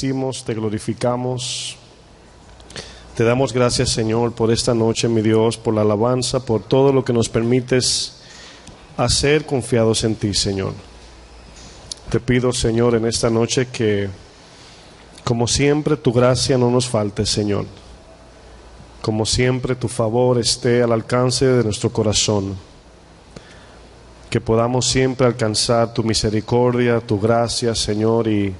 bendecimos, te glorificamos. Te damos gracias, Señor, por esta noche, mi Dios, por la alabanza, por todo lo que nos permites hacer confiados en ti, Señor. Te pido, Señor, en esta noche que, como siempre, tu gracia no nos falte, Señor. Como siempre, tu favor esté al alcance de nuestro corazón. Que podamos siempre alcanzar tu misericordia, tu gracia, Señor, y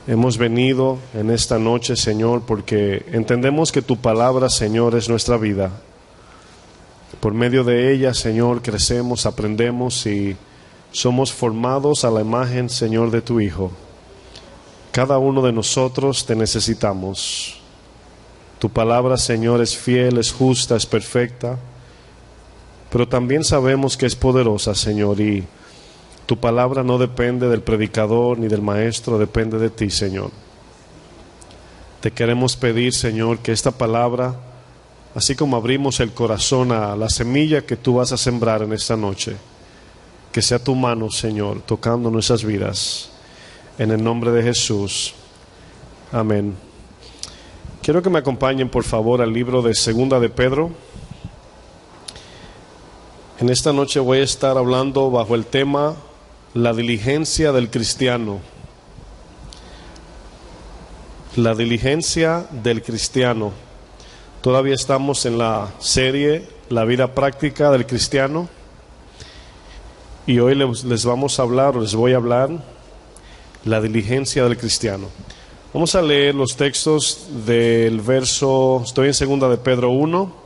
hemos venido en esta noche, Señor, porque entendemos que tu palabra, Señor, es nuestra vida. Por medio de ella, Señor, crecemos, aprendemos y somos formados a la imagen, Señor, de tu Hijo. Cada uno de nosotros te necesitamos. Tu palabra, Señor, es fiel, es justa, es perfecta, pero también sabemos que es poderosa, Señor, y tu palabra no depende del predicador ni del maestro, depende de ti, Señor. Te queremos pedir, Señor, que esta palabra, así como abrimos el corazón a la semilla que tú vas a sembrar en esta noche, que sea tu mano, Señor, tocando nuestras vidas. En el nombre de Jesús. Amén. Quiero que me acompañen, por favor, al libro de Segunda de Pedro. En esta noche voy a estar hablando bajo el tema la diligencia del cristiano. La diligencia del cristiano. Todavía estamos en la serie La vida práctica del cristiano. Y hoy les vamos a hablar, o les voy a hablar, la diligencia del cristiano. Vamos a leer los textos del verso, estoy en Segunda de Pedro 1,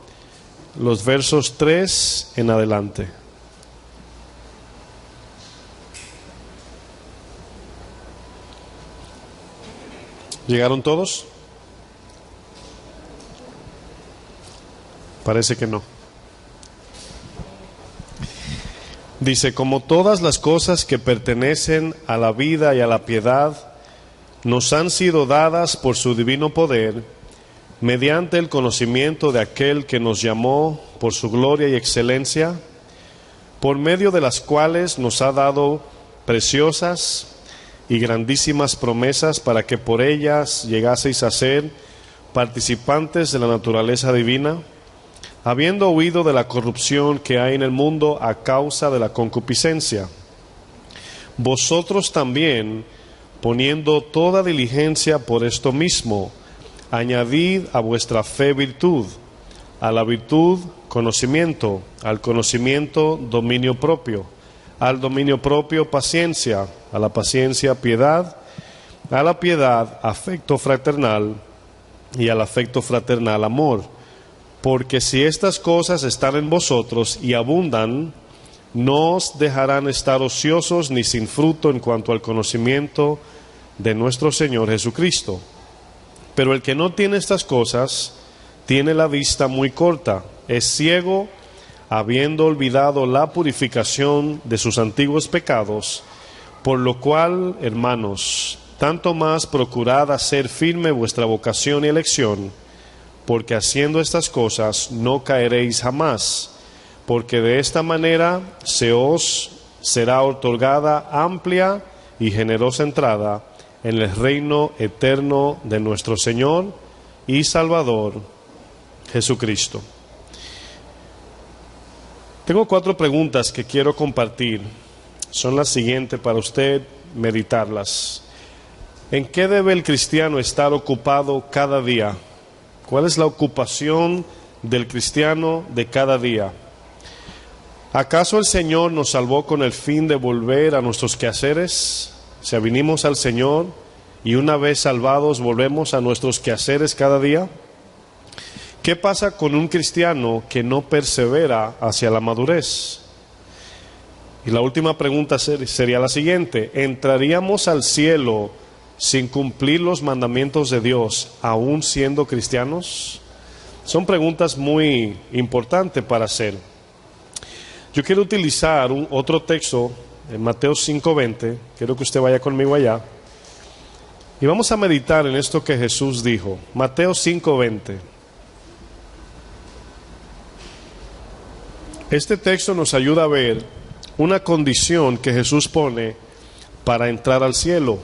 los versos 3 en adelante. ¿Llegaron todos? Parece que no. Dice: como todas las cosas que pertenecen a la vida y a la piedad nos han sido dadas por su divino poder, mediante el conocimiento de aquel que nos llamó por su gloria y excelencia, por medio de las cuales nos ha dado preciosas y grandísimas promesas, para que por ellas llegaseis a ser participantes de la naturaleza divina, habiendo huido de la corrupción que hay en el mundo a causa de la concupiscencia. Vosotros también, poniendo toda diligencia por esto mismo, añadid a vuestra fe virtud, a la virtud conocimiento, al conocimiento dominio propio, al dominio propio paciencia, a la paciencia piedad, a la piedad afecto fraternal y al afecto fraternal amor. Porque si estas cosas están en vosotros y abundan, no os dejarán estar ociosos ni sin fruto en cuanto al conocimiento de nuestro Señor Jesucristo. Pero el que no tiene estas cosas, tiene la vista muy corta, es ciego, habiendo olvidado la purificación de sus antiguos pecados, por lo cual, hermanos, tanto más procurad hacer firme vuestra vocación y elección, porque haciendo estas cosas no caeréis jamás, porque de esta manera se os será otorgada amplia y generosa entrada en el reino eterno de nuestro Señor y Salvador Jesucristo. Tengo 4 preguntas que quiero compartir. Son las siguientes para usted meditarlas. ¿En qué debe el cristiano estar ocupado cada día? ¿Cuál es la ocupación del cristiano de cada día? ¿Acaso el Señor nos salvó con el fin de volver a nuestros quehaceres? O sea, vinimos al Señor y una vez salvados volvemos a nuestros quehaceres cada día. ¿Qué pasa con un cristiano que no persevera hacia la madurez? Y la última pregunta sería la siguiente: ¿entraríamos al cielo sin cumplir los mandamientos de Dios, aún siendo cristianos? Son preguntas muy importantes para hacer. Yo quiero utilizar otro texto en Mateo 5:20, quiero que usted vaya conmigo allá, y vamos a meditar en esto que Jesús dijo. Mateo 5:20. Este texto nos ayuda a ver una condición que Jesús pone para entrar al cielo.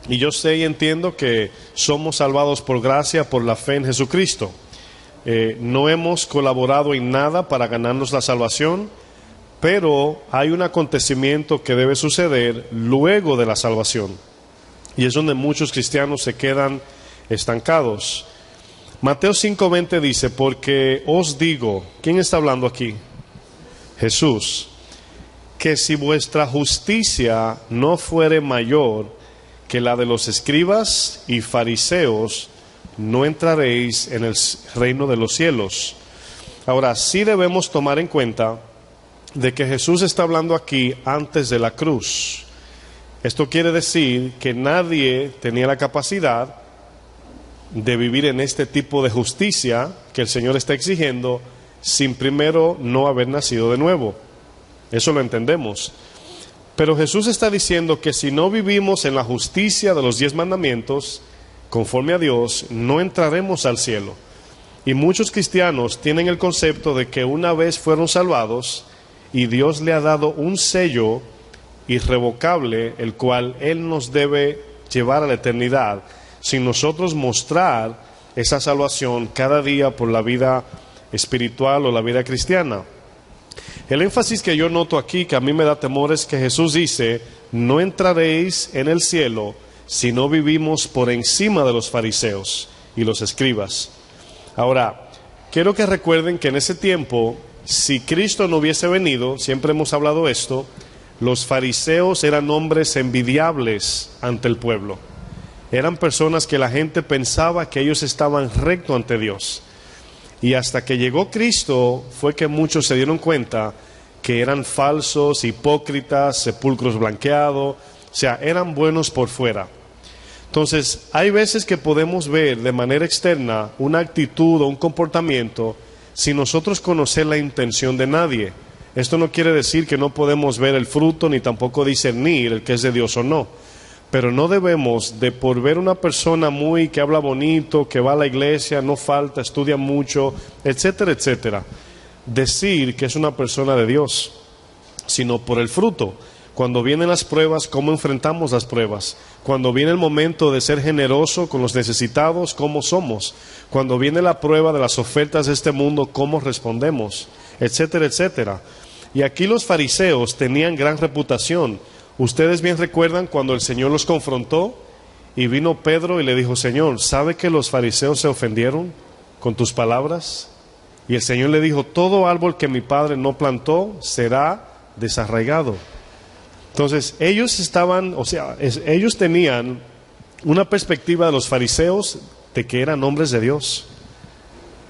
Y yo sé y entiendo que somos salvados por gracia, por la fe en Jesucristo. No hemos colaborado en nada para ganarnos la salvación, pero hay un acontecimiento que debe suceder luego de la salvación. Y es donde muchos cristianos se quedan estancados. Mateo 5:20 dice, porque os digo, ¿quién está hablando aquí? Jesús, que si vuestra justicia no fuere mayor que la de los escribas y fariseos, no entraréis en el reino de los cielos. Ahora, sí debemos tomar en cuenta de que Jesús está hablando aquí antes de la cruz. Esto quiere decir que nadie tenía la capacidad de vivir en este tipo de justicia que el Señor está exigiendo sin primero no haber nacido de nuevo. Eso lo entendemos. Pero Jesús está diciendo que si no vivimos en la justicia de los 10 mandamientos, conforme a Dios, no entraremos al cielo. Y muchos cristianos tienen el concepto de que una vez fueron salvados y Dios le ha dado un sello irrevocable, el cual Él nos debe llevar a la eternidad, sin nosotros mostrar esa salvación cada día por la vida espiritual o la vida cristiana. El énfasis que yo noto aquí, que a mí me da temor, es que Jesús dice, no entraréis en el cielo si no vivimos por encima de los fariseos y los escribas. Ahora, quiero que recuerden que en ese tiempo, si Cristo no hubiese venido, siempre hemos hablado esto, los fariseos eran hombres envidiables ante el pueblo. Eran personas que la gente pensaba que ellos estaban recto ante Dios. Y hasta que llegó Cristo fue que muchos se dieron cuenta que eran falsos, hipócritas, sepulcros blanqueados, o sea, eran buenos por fuera. Entonces, hay veces que podemos ver de manera externa una actitud o un comportamiento sin nosotros conocer la intención de nadie. Esto no quiere decir que no podemos ver el fruto ni tampoco discernir el que es de Dios o no. Pero no debemos de por ver una persona que habla bonito, que va a la iglesia, no falta, estudia mucho, etcétera, etcétera, decir que es una persona de Dios, sino por el fruto. Cuando vienen las pruebas, ¿cómo enfrentamos las pruebas? Cuando viene el momento de ser generoso con los necesitados, ¿cómo somos? Cuando viene la prueba de las ofertas de este mundo, ¿cómo respondemos? Etcétera, etcétera. Y aquí los fariseos tenían gran reputación. Ustedes bien recuerdan cuando el Señor los confrontó y vino Pedro y le dijo, Señor, ¿sabe que los fariseos se ofendieron con tus palabras? Y el Señor le dijo, todo árbol que mi Padre no plantó será desarraigado. Entonces, ellos tenían una perspectiva de los fariseos de que eran hombres de Dios.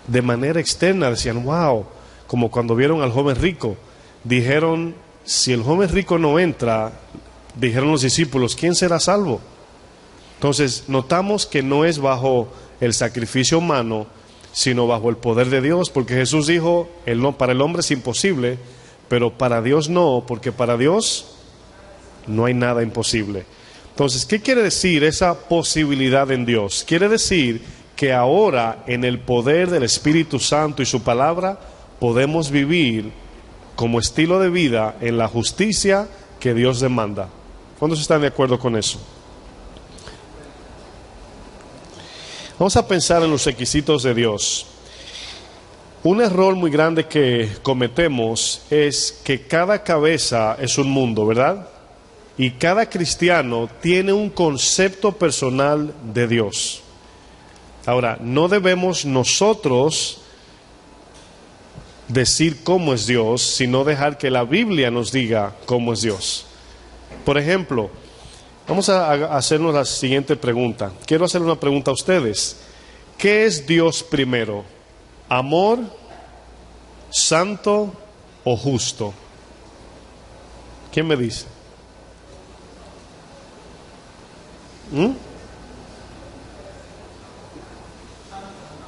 De manera externa decían, wow, como cuando vieron al joven rico, dijeron, si el joven rico no entra, dijeron los discípulos, ¿quién será salvo? Entonces, notamos que no es bajo el sacrificio humano, sino bajo el poder de Dios, porque Jesús dijo, para el hombre es imposible, pero para Dios no, porque para Dios no hay nada imposible. Entonces, ¿qué quiere decir esa posibilidad en Dios? Quiere decir que ahora, en el poder del Espíritu Santo y su palabra, podemos vivir como estilo de vida en la justicia que Dios demanda. ¿Cuántos están de acuerdo con eso? Vamos a pensar en los requisitos de Dios. Un error muy grande que cometemos es que cada cabeza es un mundo, ¿verdad? Y cada cristiano tiene un concepto personal de Dios. Ahora, no debemos nosotros decir cómo es Dios, sino dejar que la Biblia nos diga cómo es Dios. Por ejemplo, vamos a hacernos la siguiente pregunta. Quiero hacer una pregunta a ustedes. ¿Qué es Dios primero? ¿Amor, santo o justo? ¿Quién me dice?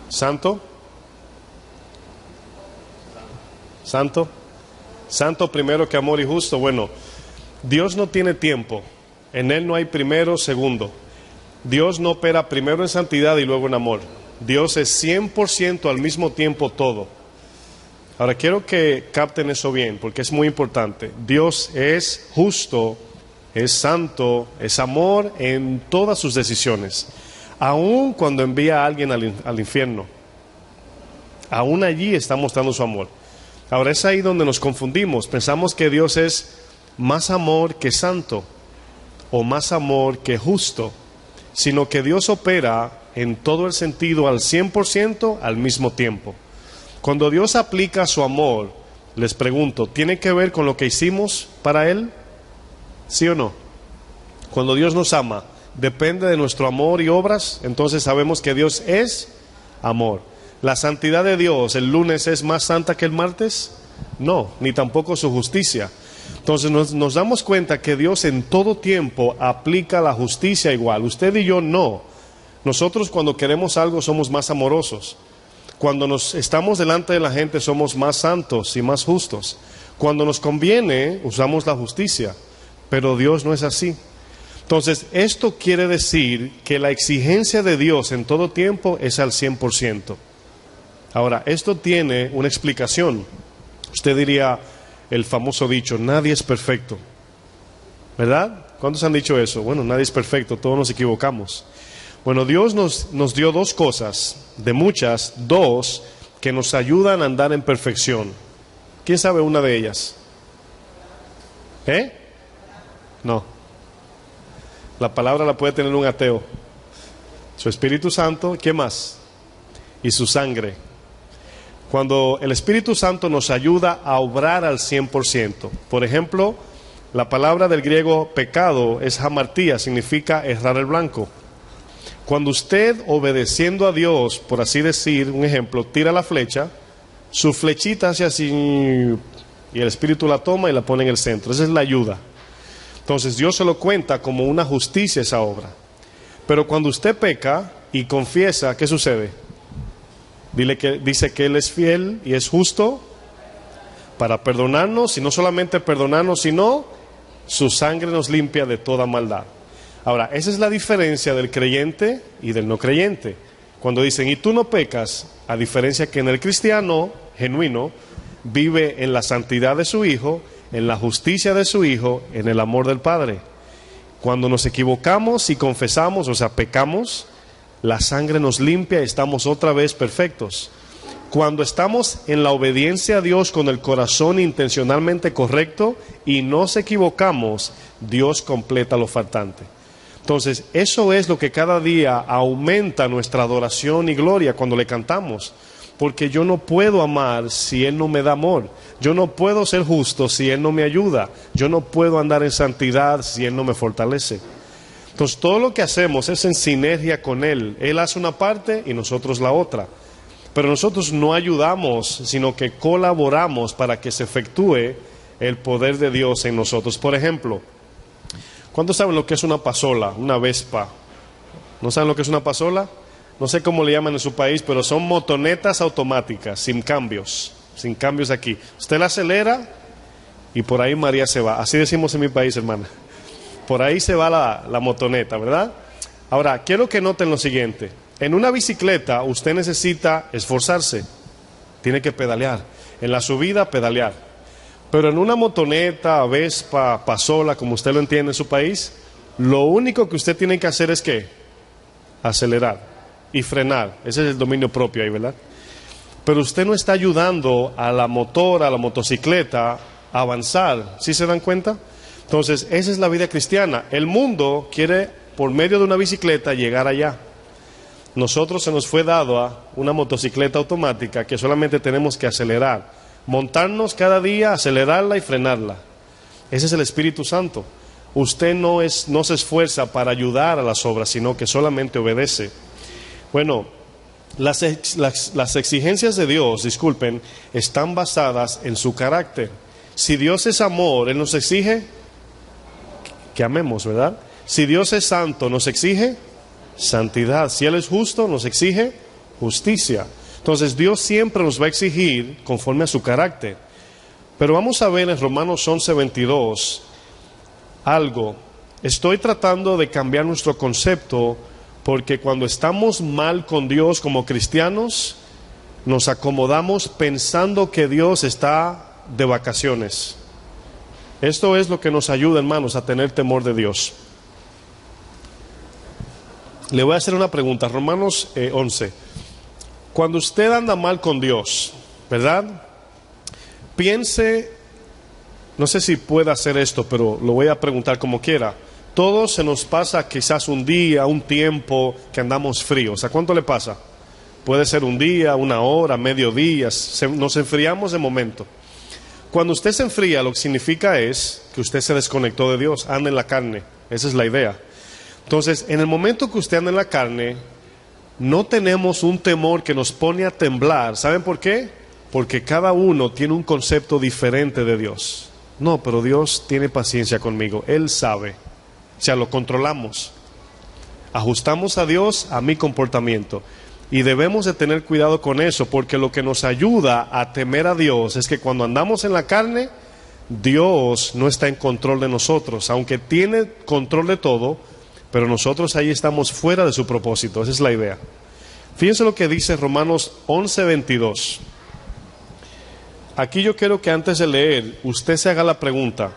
¿Santo? ¿Santo? ¿Santo primero que amor y justo? Bueno, Dios no tiene tiempo. En Él no hay primero, segundo. Dios no opera primero en santidad y luego en amor. Dios es 100% al mismo tiempo todo. Ahora quiero que capten eso bien, porque es muy importante. Dios es justo es santo, es amor en todas sus decisiones. Aun cuando envía a alguien al infierno, aún allí está mostrando su amor. Ahora es ahí donde nos confundimos. Pensamos que Dios es más amor que santo o más amor que justo, sino que Dios opera en todo el sentido al 100% al mismo tiempo. Cuando Dios aplica su amor, les pregunto, ¿tiene que ver con lo que hicimos para Él? ¿Sí o no? Cuando Dios nos ama, ¿depende de nuestro amor y obras? Entonces sabemos que Dios es amor. ¿La santidad de Dios el lunes es más santa que el martes? No, ni tampoco su justicia. Entonces nos damos cuenta que Dios en todo tiempo aplica la justicia igual. Usted y yo no. Nosotros cuando queremos algo somos más amorosos. Cuando nos estamos delante de la gente somos más santos y más justos. Cuando nos conviene usamos la justicia, pero Dios no es así. Entonces esto quiere decir que la exigencia de Dios en todo tiempo es al 100%. Ahora, esto tiene una explicación. Usted diría el famoso dicho, nadie es perfecto, ¿verdad? ¿Cuántos han dicho eso? Bueno, nadie es perfecto, todos nos equivocamos. Bueno, Dios nos dio dos cosas, de muchas, dos, que nos ayudan a andar en perfección. ¿Quién sabe una de ellas? No. La palabra la puede tener un ateo. Su Espíritu Santo, ¿qué más? Y su sangre. Cuando el Espíritu Santo nos ayuda a obrar al 100%. Por ejemplo, la palabra del griego pecado es hamartía, significa errar el blanco. Cuando usted, obedeciendo a Dios, por así decir, un ejemplo, tira la flecha, su flechita hace así y el Espíritu la toma y la pone en el centro. Esa es la ayuda. Entonces Dios se lo cuenta como una justicia esa obra. Pero cuando usted peca y confiesa, ¿qué sucede? Dice que Él es fiel y es justo para perdonarnos, y no solamente perdonarnos, sino su sangre nos limpia de toda maldad. Ahora, esa es la diferencia del creyente y del no creyente. Cuando dicen, y tú no pecas, a diferencia que en el cristiano genuino vive en la santidad de su Hijo, en la justicia de su Hijo, en el amor del Padre. Cuando nos equivocamos y confesamos, o sea, pecamos, la sangre nos limpia y estamos otra vez perfectos. Cuando estamos en la obediencia a Dios con el corazón intencionalmente correcto y nos equivocamos, Dios completa lo faltante. Entonces, eso es lo que cada día aumenta nuestra adoración y gloria cuando le cantamos. Porque yo no puedo amar si Él no me da amor. Yo no puedo ser justo si Él no me ayuda. Yo no puedo andar en santidad si Él no me fortalece. Entonces todo lo que hacemos es en sinergia con Él. Él hace una parte y nosotros la otra. Pero nosotros no ayudamos, sino que colaboramos para que se efectúe el poder de Dios en nosotros. Por ejemplo, ¿cuántos saben lo que es una pasola, una Vespa? ¿No saben lo que es una pasola? No sé cómo le llaman en su país, pero son motonetas automáticas, sin cambios aquí. Usted la acelera y por ahí María se va. Así decimos en mi país, hermana. Por ahí se va la motoneta, ¿verdad? Ahora, quiero que noten lo siguiente. En una bicicleta usted necesita esforzarse. Tiene que pedalear. En la subida, pedalear. Pero en una motoneta, Vespa, pasola, como usted lo entiende en su país, lo único que usted tiene que hacer es ¿qué? Acelerar y frenar. Ese es el dominio propio ahí, ¿verdad? Pero usted no está ayudando a la motora, a la motocicleta a avanzar. ¿Sí se dan cuenta? Entonces, esa es la vida cristiana. El mundo quiere, por medio de una bicicleta, llegar allá. Nosotros se nos fue dado a una motocicleta automática que solamente tenemos que acelerar. Montarnos cada día, acelerarla y frenarla. Ese es el Espíritu Santo. Usted no se esfuerza para ayudar a las obras, sino que solamente obedece. Bueno, las exigencias de Dios, disculpen, están basadas en su carácter. Si Dios es amor, Él nos exige que amemos, ¿verdad? Si Dios es santo, nos exige santidad. Si Él es justo, nos exige justicia. Entonces Dios siempre nos va a exigir conforme a su carácter. Pero vamos a ver en Romanos 11:22 algo. Estoy tratando de cambiar nuestro concepto porque cuando estamos mal con Dios como cristianos, nos acomodamos pensando que Dios está de vacaciones. Esto es lo que nos ayuda, hermanos, a tener temor de Dios. Le voy a hacer una pregunta, Romanos 11. Cuando usted anda mal con Dios, ¿verdad? Piense, no sé si pueda hacer esto, pero lo voy a preguntar como quiera. Todos se nos pasa quizás un día, un tiempo que andamos fríos. ¿A cuánto le pasa? Puede ser un día, una hora, medio día. Nos enfriamos de momento. Cuando usted se enfría, lo que significa es que usted se desconectó de Dios, anda en la carne. Esa es la idea. Entonces, en el momento que usted anda en la carne, no tenemos un temor que nos pone a temblar. ¿Saben por qué? Porque cada uno tiene un concepto diferente de Dios. No, pero Dios tiene paciencia conmigo. Él sabe. O sea, lo controlamos. Ajustamos a Dios a mi comportamiento. Y debemos de tener cuidado con eso, porque lo que nos ayuda a temer a Dios es que cuando andamos en la carne, Dios no está en control de nosotros, aunque tiene control de todo, pero nosotros ahí estamos fuera de su propósito. Esa es la idea. Fíjense lo que dice Romanos 11:22. Aquí yo quiero que antes de leer, usted se haga la pregunta: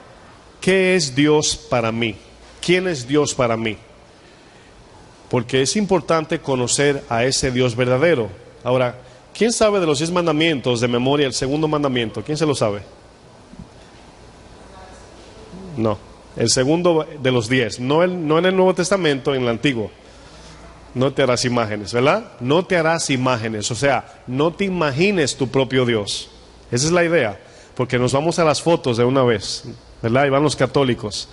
¿qué es Dios para mí? ¿Quién es Dios para mí? Porque es importante conocer a ese Dios verdadero. Ahora, ¿quién sabe de los 10 mandamientos de memoria el segundo mandamiento? ¿Quién se lo sabe? No, el segundo de los 10, no en el Nuevo Testamento, en el Antiguo. No te harás imágenes, ¿verdad? No te harás imágenes, o sea, no te imagines tu propio Dios. Esa es la idea, porque nos vamos a las fotos de una vez, ¿verdad? Y van los católicos.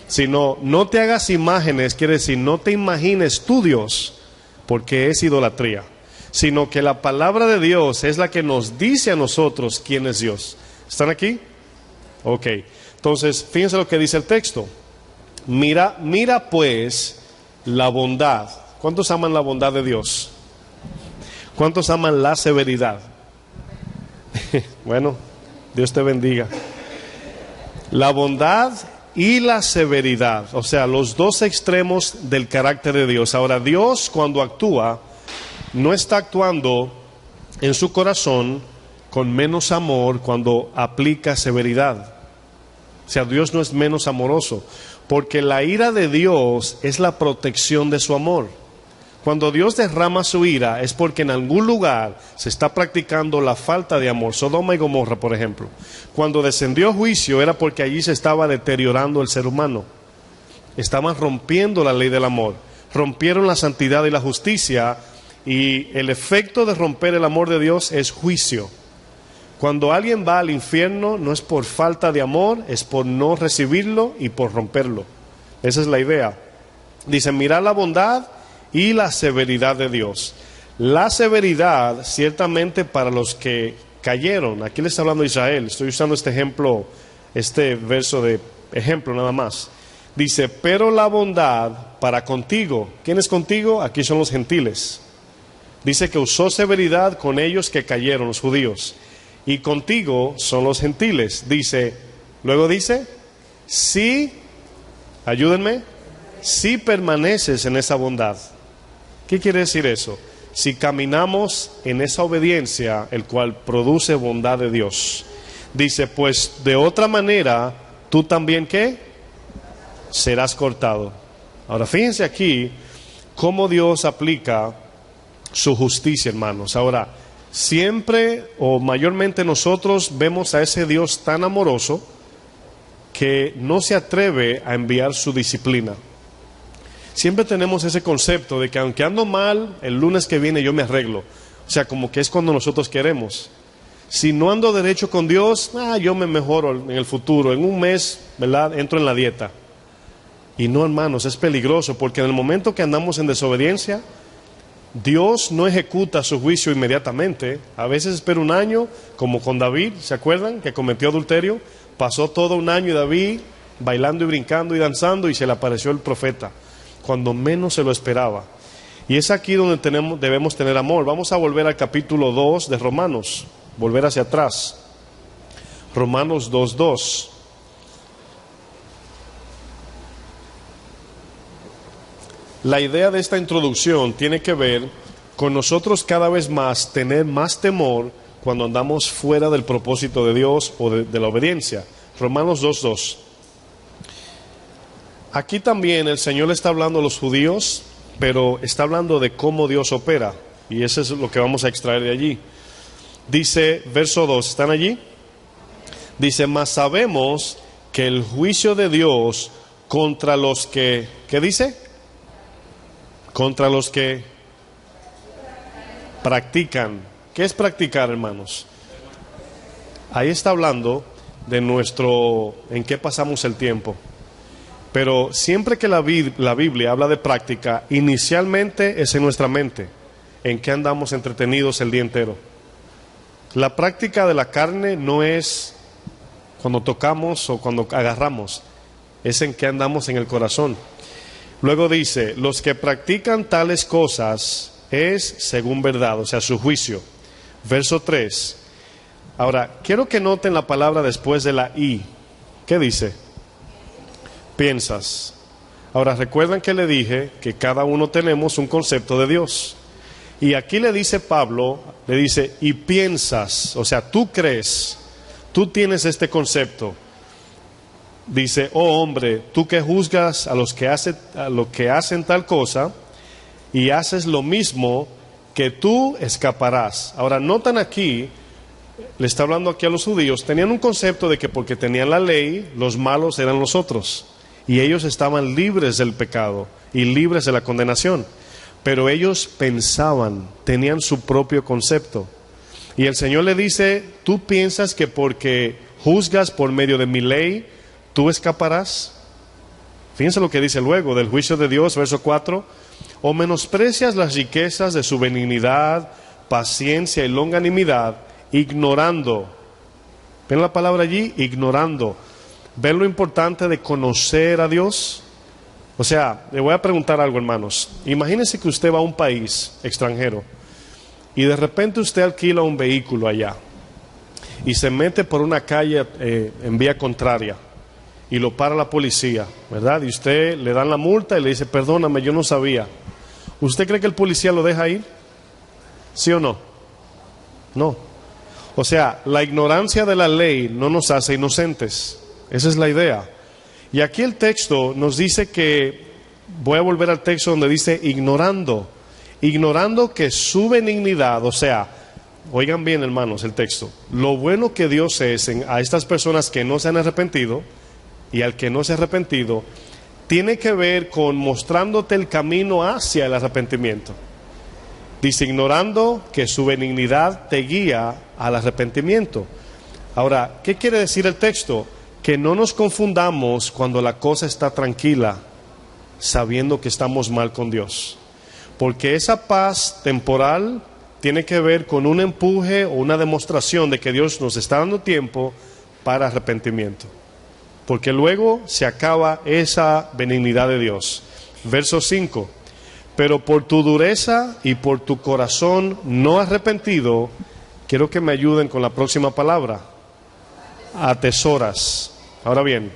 Sino, no te hagas imágenes, quiere decir, no te imagines tu Dios, porque es idolatría. Sino que la palabra de Dios es la que nos dice a nosotros quién es Dios. ¿Están aquí? Ok. Entonces, fíjense lo que dice el texto. Mira pues la bondad. ¿Cuántos aman la bondad de Dios? ¿Cuántos aman la severidad? Bueno, Dios te bendiga. La bondad y la severidad, o sea, los dos extremos del carácter de Dios. Ahora, Dios cuando actúa, no está actuando en su corazón con menos amor cuando aplica severidad. O sea, Dios no es menos amoroso, porque la ira de Dios es la protección de su amor. Cuando Dios derrama su ira es porque en algún lugar se está practicando la falta de amor. Sodoma y Gomorra, por ejemplo. Cuando descendió juicio era porque allí se estaba deteriorando el ser humano. Estaban rompiendo la ley del amor. Rompieron la santidad y la justicia, y el efecto de romper el amor de Dios es juicio. Cuando alguien va al infierno no es por falta de amor, es por no recibirlo y por romperlo. Esa es la idea. Dice, mirad la bondad y la severidad de Dios. La severidad ciertamente para los que cayeron. Aquí le está hablando Israel. Estoy usando este ejemplo, este verso de ejemplo nada más. Dice, pero la bondad para contigo. ¿Quién es contigo? Aquí son los gentiles. Dice que usó severidad con ellos que cayeron, los judíos. Y contigo son los gentiles. Dice, luego dice, si, ayúdenme, si permaneces en esa bondad. ¿Qué quiere decir eso? Si caminamos en esa obediencia, el cual produce bondad de Dios. Dice, pues de otra manera, tú también, ¿qué? Serás cortado. Ahora fíjense aquí cómo Dios aplica su justicia, hermanos. Ahora, siempre o mayormente nosotros vemos a ese Dios tan amoroso que no se atreve a enviar su disciplina. Siempre tenemos ese concepto de que aunque ando mal, el lunes que viene yo me arreglo. O sea, como que es cuando nosotros queremos. Si no ando derecho con Dios, yo me mejoro en el futuro. En un mes, ¿verdad? Entro en la dieta. Y no, hermanos, es peligroso, porque en el momento que andamos en desobediencia, Dios no ejecuta su juicio inmediatamente. A veces espera un año, como con David, ¿se acuerdan? Que cometió adulterio. Pasó todo un año y David bailando y brincando y danzando, y se le apareció el profeta cuando menos se lo esperaba. Y es aquí donde debemos tener amor. Vamos a volver al capítulo 2 de Romanos, volver hacia atrás. Romanos 2:2. La idea de esta introducción tiene que ver con nosotros cada vez más tener más temor cuando andamos fuera del propósito de Dios o de la obediencia. Romanos 2:2. Aquí también el Señor le está hablando a los judíos, pero está hablando de cómo Dios opera. Y eso es lo que vamos a extraer de allí. Dice, verso 2, ¿están allí? Dice, mas sabemos que el juicio de Dios contra los que, ¿qué dice? Contra los que practican. ¿Qué es practicar, hermanos? Ahí está hablando de en qué pasamos el tiempo. Pero siempre que la Biblia habla de práctica, inicialmente es en nuestra mente, en qué andamos entretenidos el día entero. La práctica de la carne no es cuando tocamos o cuando agarramos, es en qué andamos en el corazón. Luego dice, los que practican tales cosas es según verdad, o sea, su juicio. Verso 3. Ahora, quiero que noten la palabra después de la I. ¿Qué dice? Piensas. Ahora, recuerdan que le dije que cada uno tenemos un concepto de Dios. Y aquí le dice Pablo, le dice, y piensas, o sea, tú crees, tú tienes este concepto. Dice, oh hombre, tú que juzgas a los que hacen tal cosa y haces lo mismo, que tú escaparás. Ahora, notan aquí, le está hablando aquí a los judíos, tenían un concepto de que porque tenían la ley, los malos eran los otros. Y ellos estaban libres del pecado y libres de la condenación. Pero ellos pensaban, tenían su propio concepto. Y el Señor le dice, ¿tú piensas que porque juzgas por medio de mi ley, tú escaparás? Fíjense lo que dice luego del juicio de Dios, verso 4. O menosprecias las riquezas de su benignidad, paciencia y longanimidad, ignorando. ¿Ven la palabra allí? Ignorando. ¿Ven lo importante de conocer a Dios? O sea, le voy a preguntar algo, hermanos. Imagínense que usted va a un país extranjero y de repente usted alquila un vehículo allá y se mete por una calle en vía contraria y lo para la policía, ¿verdad? Y usted le dan la multa y le dice, perdóname, yo no sabía. ¿Usted cree que el policía lo deja ir? ¿Sí o no? No. O sea, la ignorancia de la ley no nos hace inocentes. Esa es la idea. Y aquí el texto nos dice que, voy a volver al texto donde dice ignorando que su benignidad, o sea, oigan bien hermanos el texto, lo bueno que Dios es a estas personas que no se han arrepentido y al que no se ha arrepentido, tiene que ver con mostrándote el camino hacia el arrepentimiento. Dice, ignorando que su benignidad te guía al arrepentimiento. Ahora, ¿qué quiere decir el texto? Que no nos confundamos cuando la cosa está tranquila, sabiendo que estamos mal con Dios. Porque esa paz temporal tiene que ver con un empuje o una demostración de que Dios nos está dando tiempo para arrepentimiento. Porque luego se acaba esa benignidad de Dios. Verso 5. Pero por tu dureza y por tu corazón no arrepentido, quiero que me ayuden con la próxima palabra. Atesoras. Ahora bien,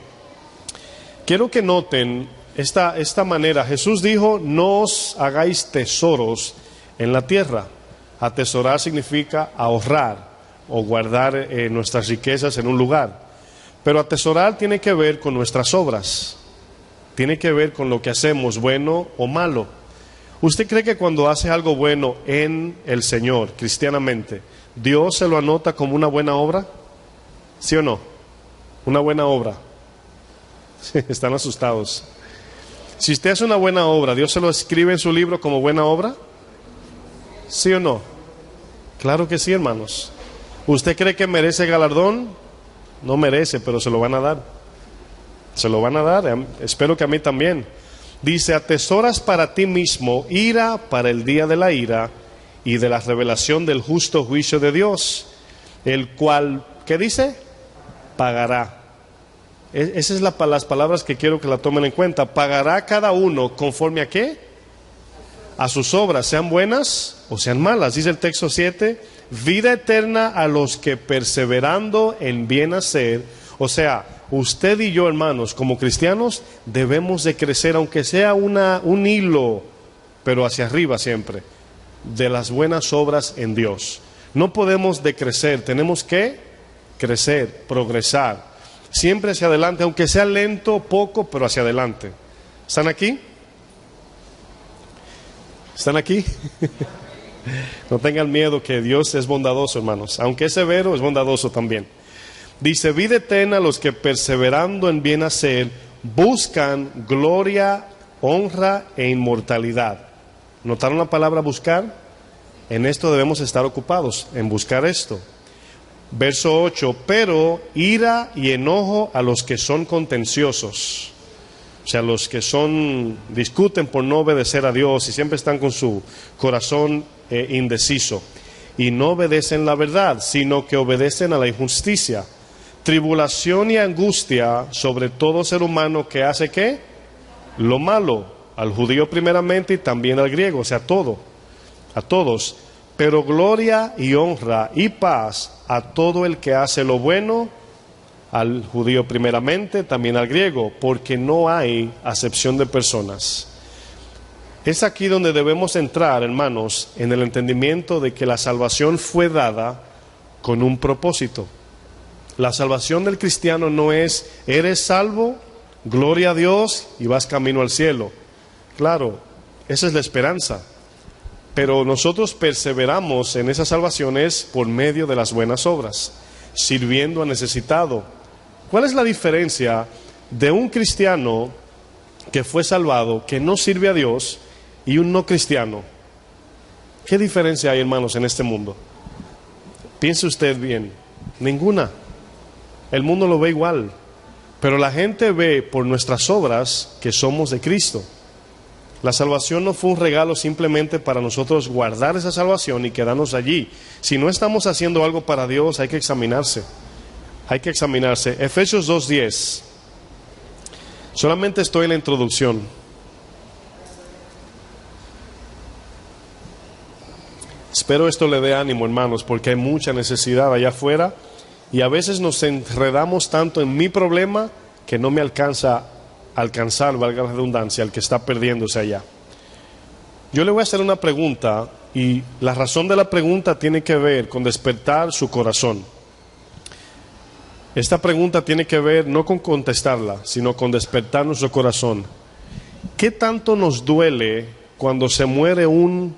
quiero que noten esta manera. Jesús dijo, no os hagáis tesoros en la tierra. Atesorar significa ahorrar o guardar nuestras riquezas en un lugar. Pero atesorar tiene que ver con nuestras obras. Tiene que ver con lo que hacemos, bueno o malo. ¿Usted cree que cuando hace algo bueno en el Señor, cristianamente, Dios se lo anota como una buena obra? ¿Sí o no? Una buena obra. Están asustados. Si usted hace una buena obra, ¿Dios se lo escribe en su libro como buena obra? ¿Sí o no? Claro que sí, hermanos. ¿Usted cree que merece galardón? No merece, pero se lo van a dar. Se lo van a dar, espero que a mí también. Dice, atesoras para ti mismo ira para el día de la ira y de la revelación del justo juicio de Dios, el cual, ¿qué dice? Pagará. Esas son las palabras que quiero que la tomen en cuenta. Pagará cada uno conforme a ¿qué? A sus obras, sean buenas o sean malas. Dice el texto 7, vida eterna a los que perseverando en bien hacer. O sea, usted y yo, hermanos, como cristianos, debemos de crecer, aunque sea un hilo, pero hacia arriba siempre, de las buenas obras en Dios. No podemos decrecer, tenemos que crecer, progresar. Siempre hacia adelante, aunque sea lento, poco, pero hacia adelante. ¿Están aquí? ¿Están aquí? No tengan miedo, que Dios es bondadoso, hermanos. Aunque es severo, es bondadoso también. Dice, vida eterna a los que perseverando en bien hacer, buscan gloria, honra e inmortalidad. ¿Notaron la palabra buscar? En esto debemos estar ocupados, en buscar esto. Verso 8, pero ira y enojo a los que son contenciosos. O sea, los que discuten por no obedecer a Dios y siempre están con su corazón indeciso. Y no obedecen la verdad, sino que obedecen a la injusticia. Tribulación y angustia sobre todo ser humano que hace ¿qué? Lo malo, al judío primeramente y también al griego, o sea, a todos. Pero gloria y honra y paz a todo el que hace lo bueno, al judío primeramente, también al griego, porque no hay acepción de personas. Es aquí donde debemos entrar, hermanos, en el entendimiento de que la salvación fue dada con un propósito. La salvación del cristiano no es, eres salvo, gloria a Dios y vas camino al cielo. Claro, esa es la esperanza. Pero nosotros perseveramos en esas salvaciones por medio de las buenas obras, sirviendo al necesitado. ¿Cuál es la diferencia de un cristiano que fue salvado, que no sirve a Dios, y un no cristiano? ¿Qué diferencia hay, hermanos, en este mundo? Piense usted bien. Ninguna. El mundo lo ve igual, pero la gente ve por nuestras obras que somos de Cristo. La salvación no fue un regalo simplemente para nosotros guardar esa salvación y quedarnos allí. Si no estamos haciendo algo para Dios, hay que examinarse. Hay que examinarse. Efesios 2:10. Solamente estoy en la introducción. Espero esto le dé ánimo, hermanos, porque hay mucha necesidad allá afuera. Y a veces nos enredamos tanto en mi problema que no me alcanza a alcanzar, valga la redundancia, al que está perdiéndose allá. Yo le voy a hacer una pregunta y la razón de la pregunta tiene que ver con despertar su corazón. Esta pregunta tiene que ver no con contestarla, sino con despertar nuestro corazón. ¿Qué tanto nos duele cuando se muere una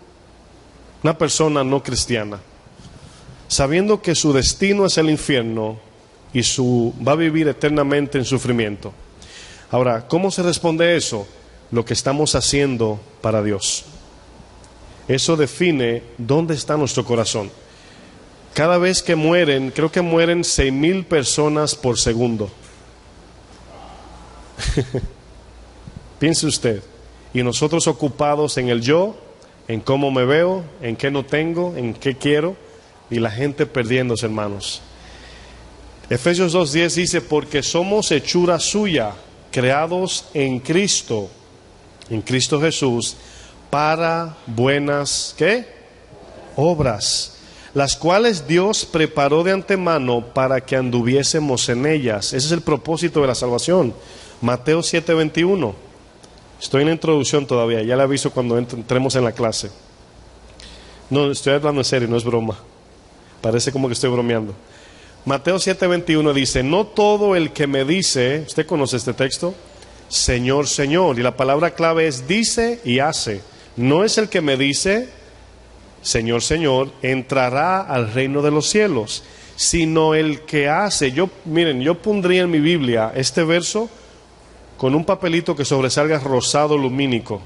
persona no cristiana? Sabiendo que su destino es el infierno y va a vivir eternamente en sufrimiento. Ahora, ¿cómo se responde eso? Lo que estamos haciendo para Dios. Eso define dónde está nuestro corazón. Cada vez que mueren, creo que mueren 6,000 personas por segundo. Piense usted. Y nosotros ocupados en el yo, en cómo me veo, en qué no tengo, en qué quiero. Y la gente perdiéndose, hermanos. Efesios 2:10 dice, porque somos hechura suya, creados en Cristo Jesús, para buenas, ¿qué? Obras, las cuales Dios preparó de antemano para que anduviésemos en ellas. Ese es el propósito de la salvación. Mateo 7:21. Estoy en la introducción todavía, ya le aviso cuando entremos en la clase. No, estoy hablando en serio, no es broma. Parece como que estoy bromeando. Mateo 7:21 dice, no todo el que me dice, ¿usted conoce este texto? Señor, Señor. Y la palabra clave es dice y hace. No es el que me dice, Señor, Señor, entrará al reino de los cielos, sino el que hace. Miren, yo pondría en mi Biblia este verso con un papelito que sobresalga rosado lumínico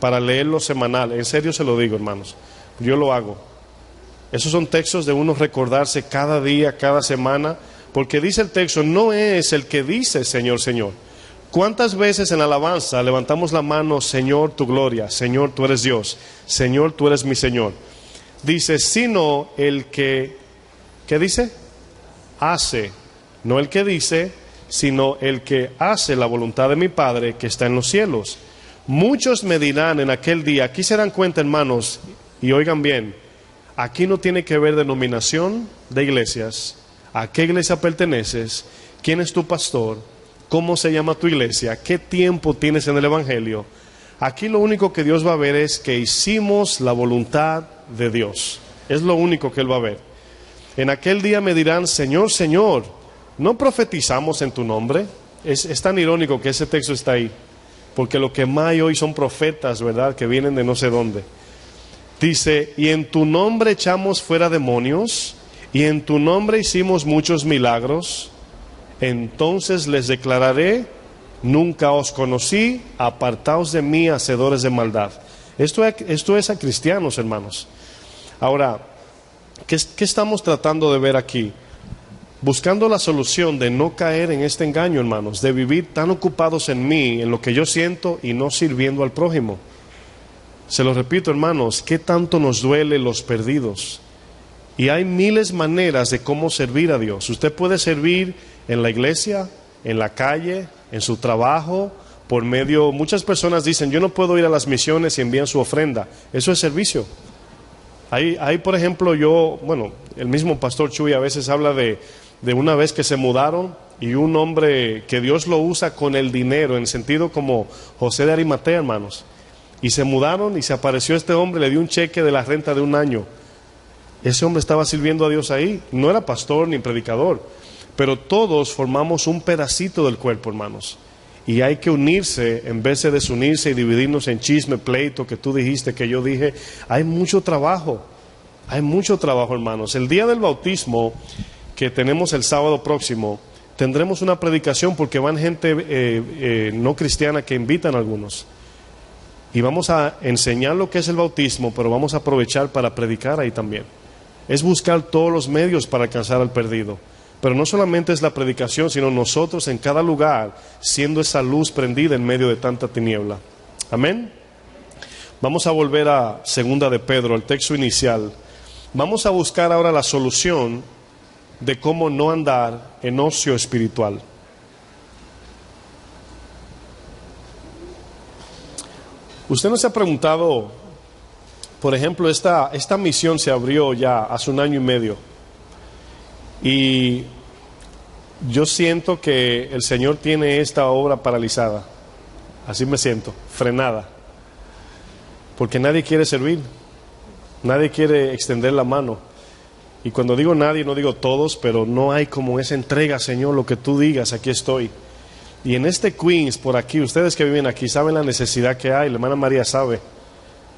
para leerlo semanal. En serio se lo digo, hermanos. Yo lo hago. Esos son textos de uno recordarse cada día, cada semana, porque dice el texto, no es el que dice Señor, Señor. ¿Cuántas veces en la alabanza levantamos la mano, Señor, tu gloria, Señor, tú eres Dios, Señor, tú eres mi Señor? Dice, sino el que, ¿qué dice? Hace, no el que dice, sino el que hace la voluntad de mi Padre que está en los cielos. Muchos me dirán en aquel día, aquí se dan cuenta, hermanos, y oigan bien, aquí no tiene que ver denominación de iglesias, a qué iglesia perteneces, quién es tu pastor, cómo se llama tu iglesia, qué tiempo tienes en el Evangelio. Aquí lo único que Dios va a ver es que hicimos la voluntad de Dios. Es lo único que Él va a ver. En aquel día me dirán, Señor, Señor, ¿no profetizamos en tu nombre? Es tan irónico que ese texto está ahí, porque lo que más hay hoy son profetas, ¿verdad?, que vienen de no sé dónde. Dice, y en tu nombre echamos fuera demonios, y en tu nombre hicimos muchos milagros. Entonces les declararé, nunca os conocí, apartaos de mí, hacedores de maldad. Esto es a cristianos, hermanos. Ahora, ¿qué estamos tratando de ver aquí? Buscando la solución de no caer en este engaño, hermanos, de vivir tan ocupados en mí, en lo que yo siento, y no sirviendo al prójimo. Se lo repito, hermanos, ¿qué tanto nos duele los perdidos? Y hay miles de maneras de cómo servir a Dios. Usted puede servir en la iglesia, en la calle, en su trabajo, por medio... Muchas personas dicen, yo no puedo ir a las misiones y envían su ofrenda. Eso es servicio. Hay, por ejemplo, el mismo pastor Chuy a veces habla de una vez que se mudaron y un hombre que Dios lo usa con el dinero, en sentido como José de Arimatea, hermanos. Y se mudaron y se apareció este hombre, le dio un cheque de la renta de un año. Ese hombre estaba sirviendo a Dios ahí. No era pastor ni predicador, pero todos formamos un pedacito del cuerpo, hermanos. Y hay que unirse en vez de desunirse y dividirnos en chisme, pleito, que tú dijiste, que yo dije. Hay mucho trabajo, hermanos. El día del bautismo, que tenemos el sábado próximo, tendremos una predicación porque van gente no cristiana que invitan a algunos. Y vamos a enseñar lo que es el bautismo, pero vamos a aprovechar para predicar ahí también. Es buscar todos los medios para alcanzar al perdido. Pero no solamente es la predicación, sino nosotros en cada lugar, siendo esa luz prendida en medio de tanta tiniebla. Amén. Vamos a volver a 2 de Pedro, el texto inicial. Vamos a buscar ahora la solución de cómo no andar en ocio espiritual. Usted no se ha preguntado, por ejemplo, esta misión se abrió ya hace 1 año y medio. Y yo siento que el Señor tiene esta obra paralizada. Así me siento, frenada. Porque nadie quiere servir. Nadie quiere extender la mano. Y cuando digo nadie, no digo todos, pero no hay como esa entrega, Señor, lo que tú digas, aquí estoy. Y en este Queens, por aquí, ustedes que viven aquí, saben la necesidad que hay. La hermana María sabe.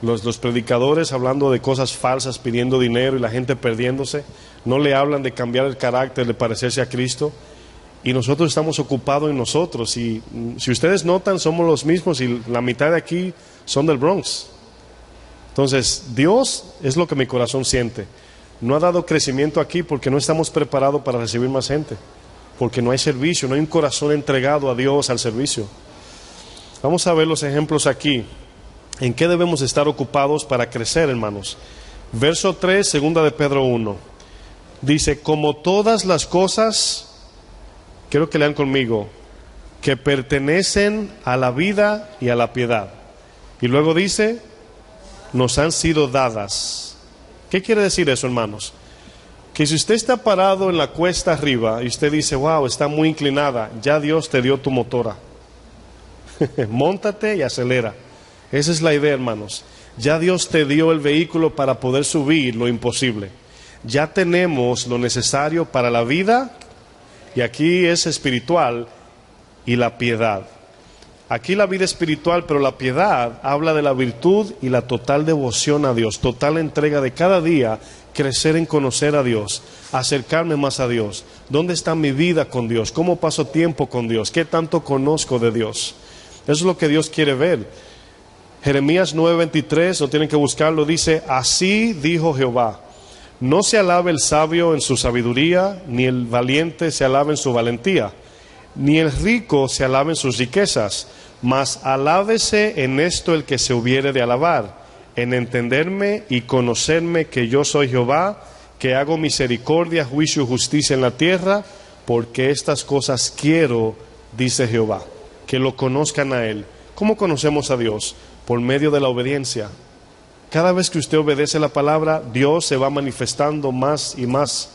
Los predicadores hablando de cosas falsas, pidiendo dinero y la gente perdiéndose. No le hablan de cambiar el carácter, de parecerse a Cristo. Y nosotros estamos ocupados en nosotros. Y si ustedes notan, somos los mismos y la mitad de aquí son del Bronx. Entonces, Dios es lo que mi corazón siente. No ha dado crecimiento aquí porque no estamos preparados para recibir más gente. Porque no hay servicio, no hay un corazón entregado a Dios, al servicio. Vamos a ver los ejemplos aquí. ¿En qué debemos estar ocupados para crecer, hermanos? Verso 3, 2 de Pedro 1. Dice, como todas las cosas, quiero que lean conmigo, que pertenecen a la vida y a la piedad. Y luego dice, nos han sido dadas. ¿Qué quiere decir eso, hermanos? Que si usted está parado en la cuesta arriba y usted dice, wow, está muy inclinada, ya Dios te dio tu motora. Móntate y acelera. Esa es la idea, hermanos. Ya Dios te dio el vehículo para poder subir lo imposible. Ya tenemos lo necesario para la vida, y aquí es espiritual, y la piedad. Aquí la vida espiritual, pero la piedad habla de la virtud y la total devoción a Dios, total entrega de cada día, crecer en conocer a Dios, acercarme más a Dios. ¿Dónde está mi vida con Dios? ¿Cómo paso tiempo con Dios? ¿Qué tanto conozco de Dios? Eso es lo que Dios quiere ver. Jeremías 9:23, no tienen que buscarlo, dice, así dijo Jehová, no se alabe el sabio en su sabiduría, ni el valiente se alabe en su valentía, ni el rico se alabe en sus riquezas, mas alábese en esto el que se hubiere de alabar, en entenderme y conocerme que yo soy Jehová, que hago misericordia, juicio y justicia en la tierra, porque estas cosas quiero, dice Jehová, que lo conozcan a Él. ¿Cómo conocemos a Dios? Por medio de la obediencia. Cada vez que usted obedece la palabra, Dios se va manifestando más y más.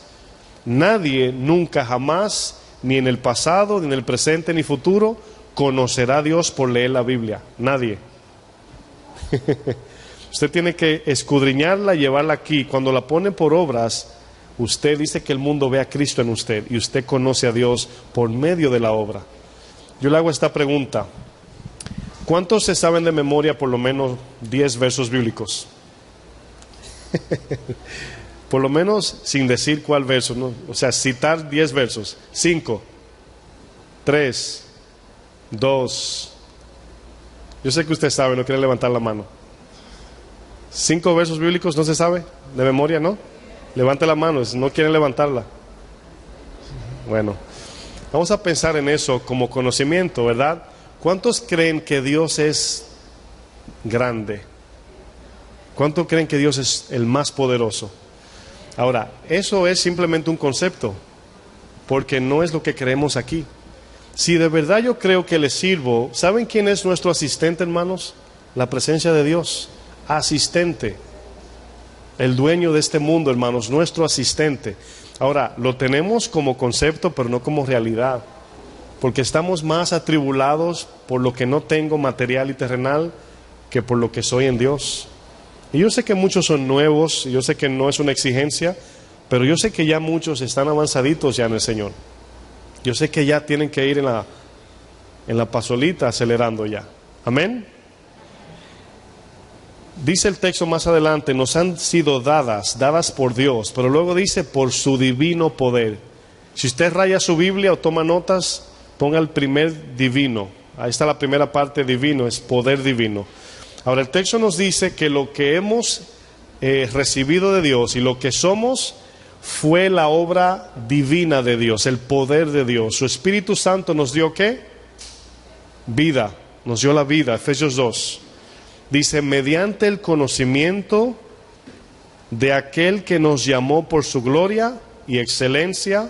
Nadie, nunca, jamás, ni en el pasado, ni en el presente, ni futuro, conocerá a Dios por leer la Biblia. Nadie. Usted tiene que escudriñarla y llevarla aquí. Cuando la pone por obras, Usted dice que el mundo ve a Cristo en usted y usted conoce a Dios por medio de la obra. Yo le hago esta pregunta. ¿Cuántos se saben de memoria por lo menos 10 versos bíblicos? Por lo menos sin decir cuál verso, ¿no? O sea, citar 10 versos. 5, 3, 2. Yo sé que usted sabe, no quiere levantar la mano. 5 versos bíblicos, ¿no se sabe? De memoria, ¿no? Levante la mano, no quieren levantarla. Bueno, vamos a pensar en eso como conocimiento, ¿verdad? ¿Cuántos creen que Dios es grande? ¿Cuántos creen que Dios es el más poderoso? Ahora, eso es simplemente un concepto, porque no es lo que creemos aquí. Si de verdad yo creo que le sirvo, ¿saben quién es nuestro asistente, hermanos? La presencia de Dios. Asistente. El dueño de este mundo, hermanos, nuestro asistente. Ahora, lo tenemos como concepto, pero no como realidad. Porque estamos más atribulados por lo que no tengo material y terrenal que por lo que soy en Dios. Y yo sé que muchos son nuevos, y yo sé que no es una exigencia, pero yo sé que ya muchos están avanzaditos ya en el Señor. Yo sé que ya tienen que ir en la pasolita acelerando ya. Amén. Dice el texto más adelante, nos han sido dadas por Dios, pero luego dice por su divino poder. Si usted raya su Biblia o toma notas, ponga el primer divino. Ahí está la primera parte, divino, es poder divino. Ahora el texto nos dice que lo que hemos recibido de Dios y lo que somos fue la obra divina de Dios, el poder de Dios. Su Espíritu Santo nos dio ¿qué? Vida, nos dio la vida, Efesios 2. Dice, mediante el conocimiento de aquel que nos llamó por su gloria y excelencia.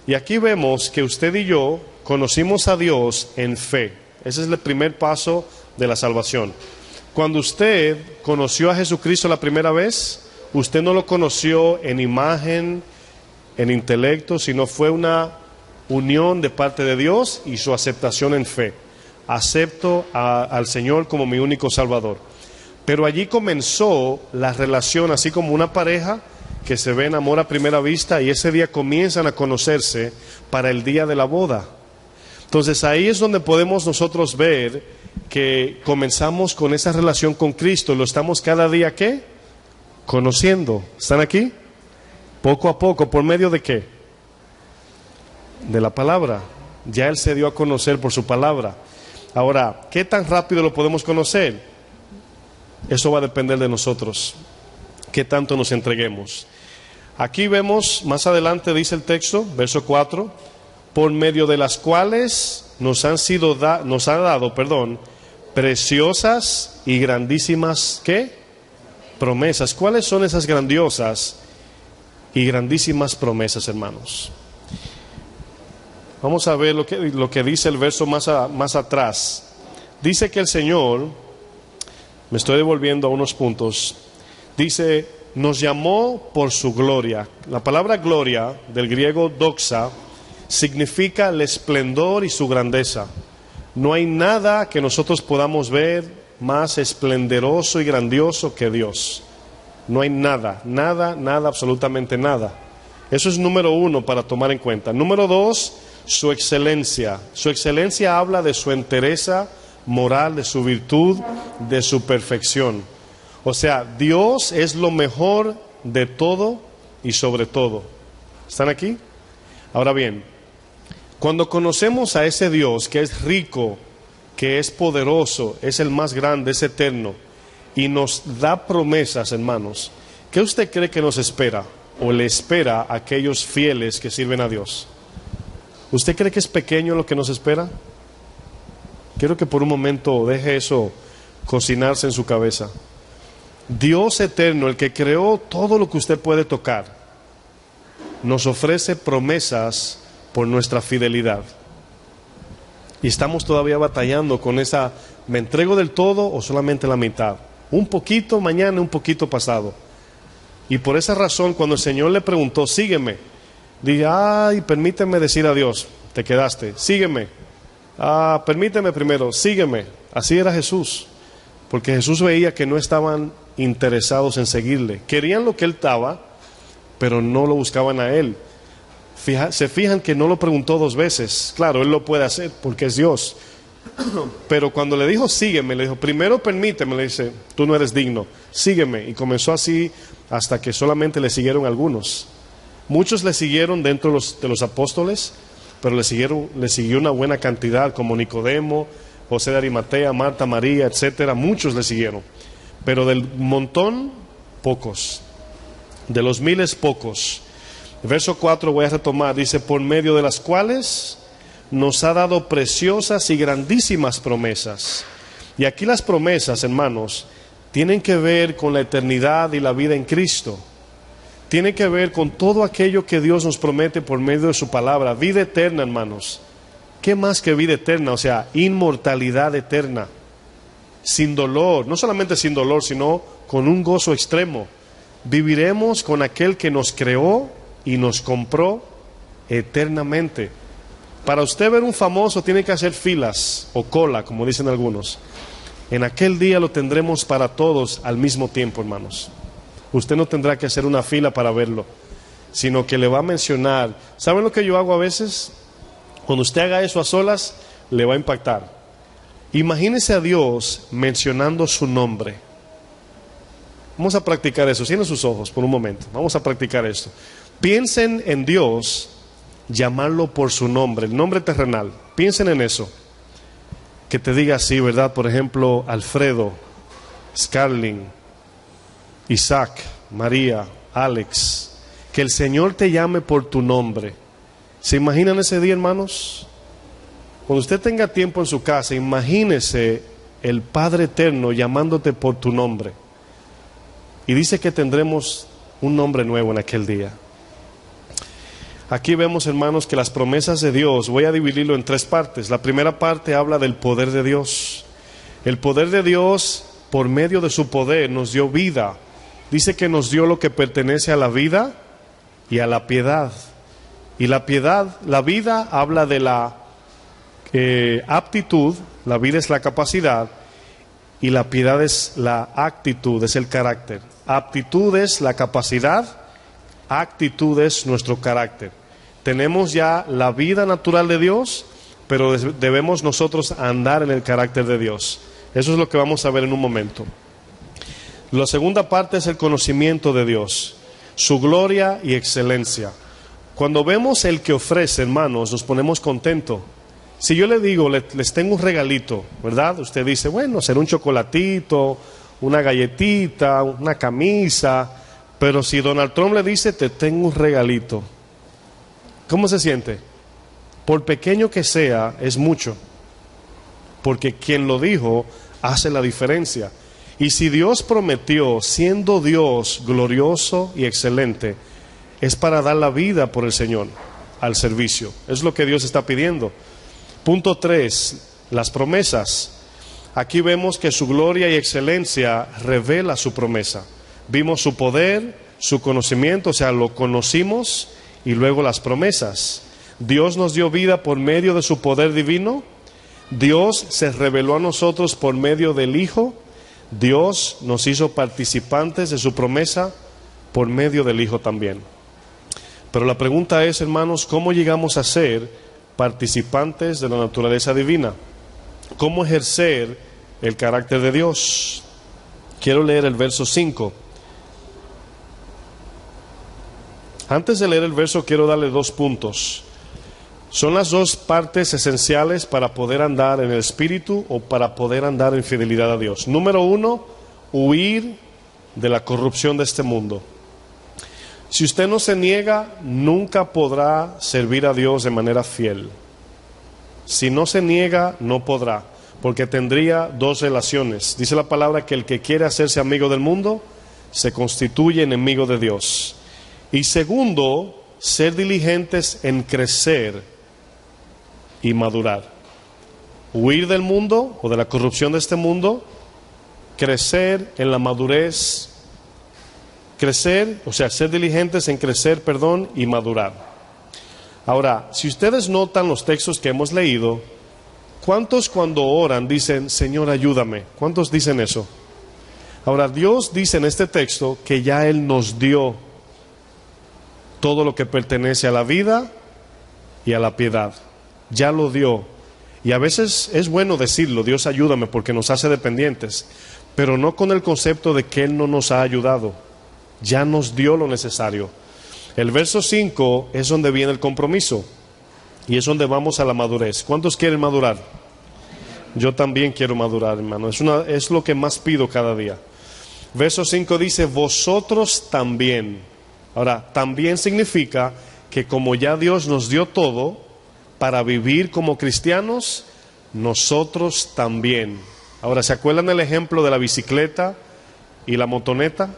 Y aquí vemos que usted y yo conocimos a Dios en fe. Ese es el primer paso de la salvación. Cuando usted conoció a Jesucristo la primera vez, usted no lo conoció en imagen, en intelecto, sino fue una unión de parte de Dios y su aceptación en fe. Acepto al Señor como mi único Salvador. Pero allí comenzó la relación, así como una pareja que se ve en amor a primera vista, y ese día comienzan a conocerse para el día de la boda. Entonces ahí es donde podemos nosotros ver que comenzamos con esa relación con Cristo. Lo estamos cada día ¿qué? Conociendo. ¿Están aquí? Poco a poco. ¿Por medio de qué? De la palabra. Ya Él se dio a conocer por su palabra. Ahora, ¿qué tan rápido lo podemos conocer? Eso va a depender de nosotros. ¿Qué tanto nos entreguemos? Aquí vemos, más adelante dice el texto, verso 4, por medio de las cuales nos ha dado, preciosas y grandísimas, ¿qué? Promesas. ¿Cuáles son esas grandiosas y grandísimas promesas, hermanos? Vamos a ver lo que dice el verso más atrás. Dice que el Señor, me estoy devolviendo a unos puntos, dice, nos llamó por su gloria. La palabra gloria, del griego doxa, significa el esplendor y su grandeza. No hay nada que nosotros podamos ver más esplendoroso y grandioso que Dios. No hay nada, absolutamente nada. Eso es número 1 para tomar en cuenta. Número 2, su excelencia. Su excelencia habla de su entereza moral, de su virtud, de su perfección. O sea, Dios es lo mejor de todo y sobre todo. ¿Están aquí? Ahora bien, cuando conocemos a ese Dios que es rico, que es poderoso, es el más grande, es eterno, y nos da promesas, hermanos, ¿qué usted cree que nos espera? ¿O le espera a aquellos fieles que sirven a Dios? ¿Usted cree que es pequeño lo que nos espera? Quiero que por un momento deje eso cocinarse en su cabeza. Dios eterno, el que creó todo lo que usted puede tocar, nos ofrece promesas por nuestra fidelidad. Y estamos todavía batallando con esa, ¿me entrego del todo o solamente la mitad? Un poquito mañana, un poquito pasado. Y por esa razón, cuando el Señor le preguntó, sígueme, dije, ay, permíteme decir adiós, te quedaste, sígueme. Permíteme primero, sígueme. Así era Jesús, porque Jesús veía que no estaban interesados en seguirle. Querían lo que él daba, pero no lo buscaban a Él. Se fijan que no lo preguntó 2 veces. Claro, Él lo puede hacer porque es Dios. Pero cuando le dijo sígueme, le dijo primero permíteme, le dice tú no eres digno, sígueme. Y comenzó así hasta que solamente le siguieron algunos. Muchos le siguieron dentro de los apóstoles, pero le siguió una buena cantidad, como Nicodemo, José de Arimatea, Marta, María, etcétera. Muchos le siguieron, pero del montón, pocos. De los miles, pocos. Verso 4 voy a retomar, dice, por medio de las cuales nos ha dado preciosas y grandísimas promesas. Y aquí las promesas, hermanos, tienen que ver con la eternidad y la vida en Cristo. Tiene que ver con todo aquello que Dios nos promete por medio de su palabra. Vida eterna, hermanos. ¿Qué más que vida eterna? O sea, inmortalidad eterna. Sin dolor, no solamente sin dolor, sino con un gozo extremo. Viviremos con aquel que nos creó y nos compró eternamente. Para usted ver un famoso tiene que hacer filas o cola, como dicen algunos. En aquel día lo tendremos para todos al mismo tiempo, hermanos. Usted no tendrá que hacer una fila para verlo, sino que le va a mencionar. ¿Saben lo que yo hago a veces? Cuando usted haga eso a solas, le va a impactar. Imagínese a Dios mencionando su nombre. Vamos a practicar eso. Cierren sus ojos por un momento. Vamos a practicar esto. Piensen en Dios, llamarlo por su nombre, el nombre terrenal. Piensen en eso. Que te diga así, ¿verdad? Por ejemplo, Alfredo, Scarling, Isaac, María, Alex. Que el Señor te llame por tu nombre. ¿Se imaginan ese día, hermanos? Cuando usted tenga tiempo en su casa, imagínese el Padre Eterno llamándote por tu nombre. Y dice que tendremos un nombre nuevo en aquel día. Aquí vemos, hermanos, que las promesas de Dios, voy a dividirlo en 3 partes. La primera parte habla del poder de Dios. El poder de Dios, por medio de su poder, nos dio vida. Dice que nos dio lo que pertenece a la vida y a la piedad. Y la piedad, la vida habla de la aptitud, la vida es la capacidad, y la piedad es la actitud, es el carácter. Aptitud es la capacidad, actitud es nuestro carácter. Tenemos ya la vida natural de Dios, pero debemos nosotros andar en el carácter de Dios. Eso es lo que vamos a ver en un momento. La segunda parte es el conocimiento de Dios, su gloria y excelencia. Cuando vemos el que ofrece, hermanos, nos ponemos contentos. Si yo le digo, les tengo un regalito, ¿verdad? Usted dice, bueno, será un chocolatito, una galletita, una camisa. Pero si Donald Trump le dice, te tengo un regalito, ¿cómo se siente? Por pequeño que sea, es mucho. Porque quien lo dijo hace la diferencia. Y si Dios prometió, siendo Dios glorioso y excelente, es para dar la vida por el Señor al servicio. Es lo que Dios está pidiendo. Punto 3, las promesas. Aquí vemos que su gloria y excelencia revela su promesa. Vimos su poder, su conocimiento, o sea, lo conocimos, y luego las promesas. Dios nos dio vida por medio de su poder divino. Dios se reveló a nosotros por medio del Hijo. Dios nos hizo participantes de su promesa por medio del Hijo también. Pero la pregunta es, hermanos, ¿cómo llegamos a ser participantes de la naturaleza divina? ¿Cómo ejercer el carácter de Dios? Quiero leer el verso 5. Antes de leer el verso, quiero darle 2 puntos. Son las 2 partes esenciales para poder andar en el Espíritu o para poder andar en fidelidad a Dios. Número 1, huir de la corrupción de este mundo. Si usted no se niega, nunca podrá servir a Dios de manera fiel. Si no se niega, no podrá, porque tendría 2 relaciones. Dice la palabra que el que quiere hacerse amigo del mundo, se constituye enemigo de Dios. Y segundo, ser diligentes en crecer y madurar. Huir del mundo o de la corrupción de este mundo, crecer en la madurez, crecer, o sea, ser diligentes en crecer, y madurar. Ahora, si ustedes notan los textos que hemos leído, ¿cuántos cuando oran dicen, Señor, ayúdame? ¿Cuántos dicen eso? Ahora, Dios dice en este texto que ya Él nos dio todo lo que pertenece a la vida y a la piedad. Ya lo dio. Y a veces es bueno decirlo, Dios ayúdame, porque nos hace dependientes, pero no con el concepto de que Él no nos ha ayudado. Ya nos dio lo necesario. El verso 5 es donde viene el compromiso y es donde vamos a la madurez. ¿Cuántos quieren madurar? Yo también quiero madurar, hermano. Es lo que más pido cada día. Verso 5 dice, vosotros también. Ahora, también significa que como ya Dios nos dio todo para vivir como cristianos, nosotros también. Ahora, ¿se acuerdan el ejemplo de la bicicleta y la motoneta?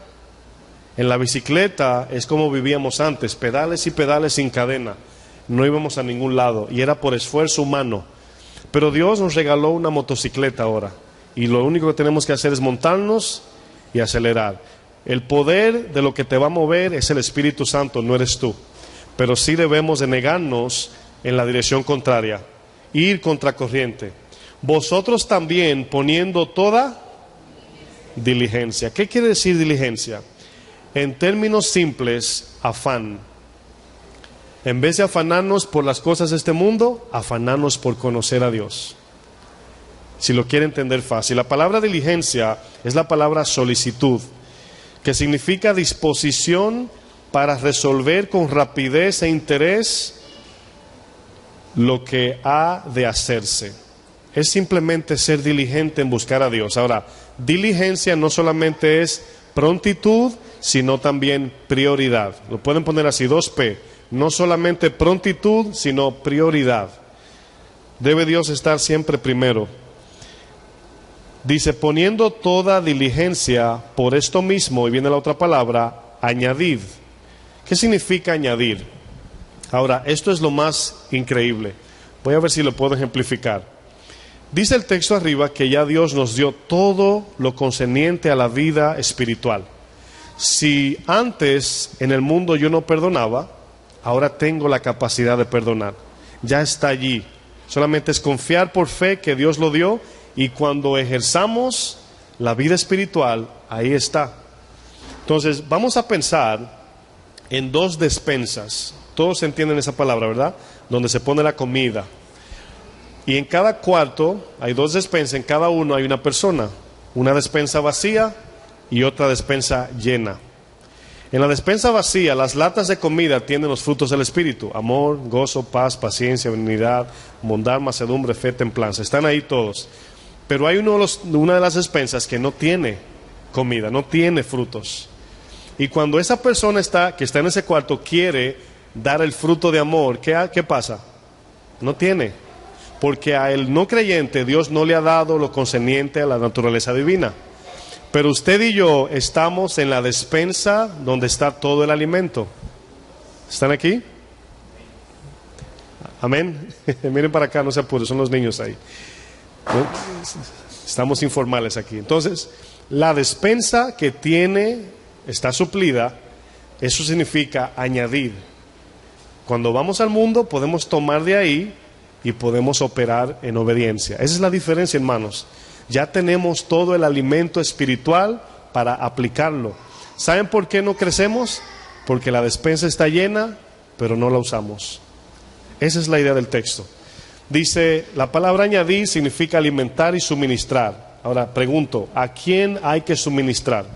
En la bicicleta es como vivíamos antes, pedales y pedales sin cadena. No íbamos a ningún lado y era por esfuerzo humano. Pero Dios nos regaló una motocicleta ahora. Y lo único que tenemos que hacer es montarnos y acelerar. El poder de lo que te va a mover es el Espíritu Santo, no eres tú. Pero sí debemos de negarnos en la dirección contraria, ir contracorriente. Vosotros también poniendo toda diligencia. ¿Qué quiere decir diligencia? En términos simples, afán. En vez de afanarnos por las cosas de este mundo, afanarnos por conocer a Dios. Si lo quiere entender fácil. La palabra diligencia es la palabra solicitud, que significa disposición para resolver con rapidez e interés lo que ha de hacerse. Es simplemente ser diligente en buscar a Dios. Ahora, diligencia no solamente es prontitud, sino también prioridad. Lo pueden poner así, 2P. No solamente prontitud, sino prioridad. Debe Dios estar siempre primero. Dice, poniendo toda diligencia por esto mismo, y viene la otra palabra, añadid. ¿Qué significa añadir? Ahora, esto es lo más increíble. Voy a ver si lo puedo ejemplificar. Dice el texto arriba que ya Dios nos dio todo lo concerniente a la vida espiritual. Si antes en el mundo yo no perdonaba, ahora tengo la capacidad de perdonar. Ya está allí. Solamente es confiar por fe que Dios lo dio, y cuando ejerzamos la vida espiritual, ahí está. Entonces, vamos a pensar en 2 despensas. Todos entienden esa palabra, ¿verdad? Donde se pone la comida. Y en cada cuarto hay 2 despensas, en cada uno hay una persona. Una despensa vacía y otra despensa llena. En la despensa vacía, las latas de comida tienen los frutos del Espíritu: amor, gozo, paz, paciencia, benignidad, bondad, mansedumbre, fe, templanza. Están ahí todos. Pero hay una de las despensas que no tiene comida, no tiene frutos. Y cuando esa persona que está en ese cuarto quiere dar el fruto de amor, ¿qué pasa? No tiene. Porque a el no creyente Dios no le ha dado lo concerniente a la naturaleza divina. Pero usted y yo estamos en la despensa donde está todo el alimento. ¿Están aquí? Amén. Miren para acá, no se apuren, son los niños ahí. Estamos informales aquí. Entonces, la despensa que está suplida, eso significa añadir. Cuando vamos al mundo podemos tomar de ahí y podemos operar en obediencia. Esa es la diferencia, hermanos. Ya tenemos todo el alimento espiritual para aplicarlo. ¿Saben por qué no crecemos? Porque la despensa está llena, pero no la usamos. Esa es la idea del texto. Dice, la palabra añadir significa alimentar y suministrar. Ahora pregunto, ¿a quién hay que suministrar?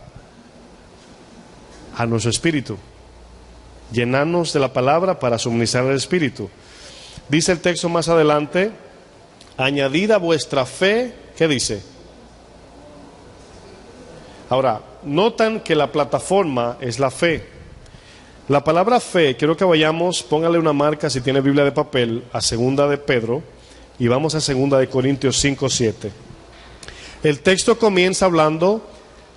A nuestro espíritu. Llenarnos de la palabra para suministrar el espíritu. Dice el texto más adelante, añadid a vuestra fe, ¿qué dice? Ahora, notan que la plataforma es la fe. La palabra fe, quiero que vayamos, póngale una marca si tiene Biblia de papel, a 2 de Pedro, y vamos a 2 de Corintios 5:7. El texto comienza hablando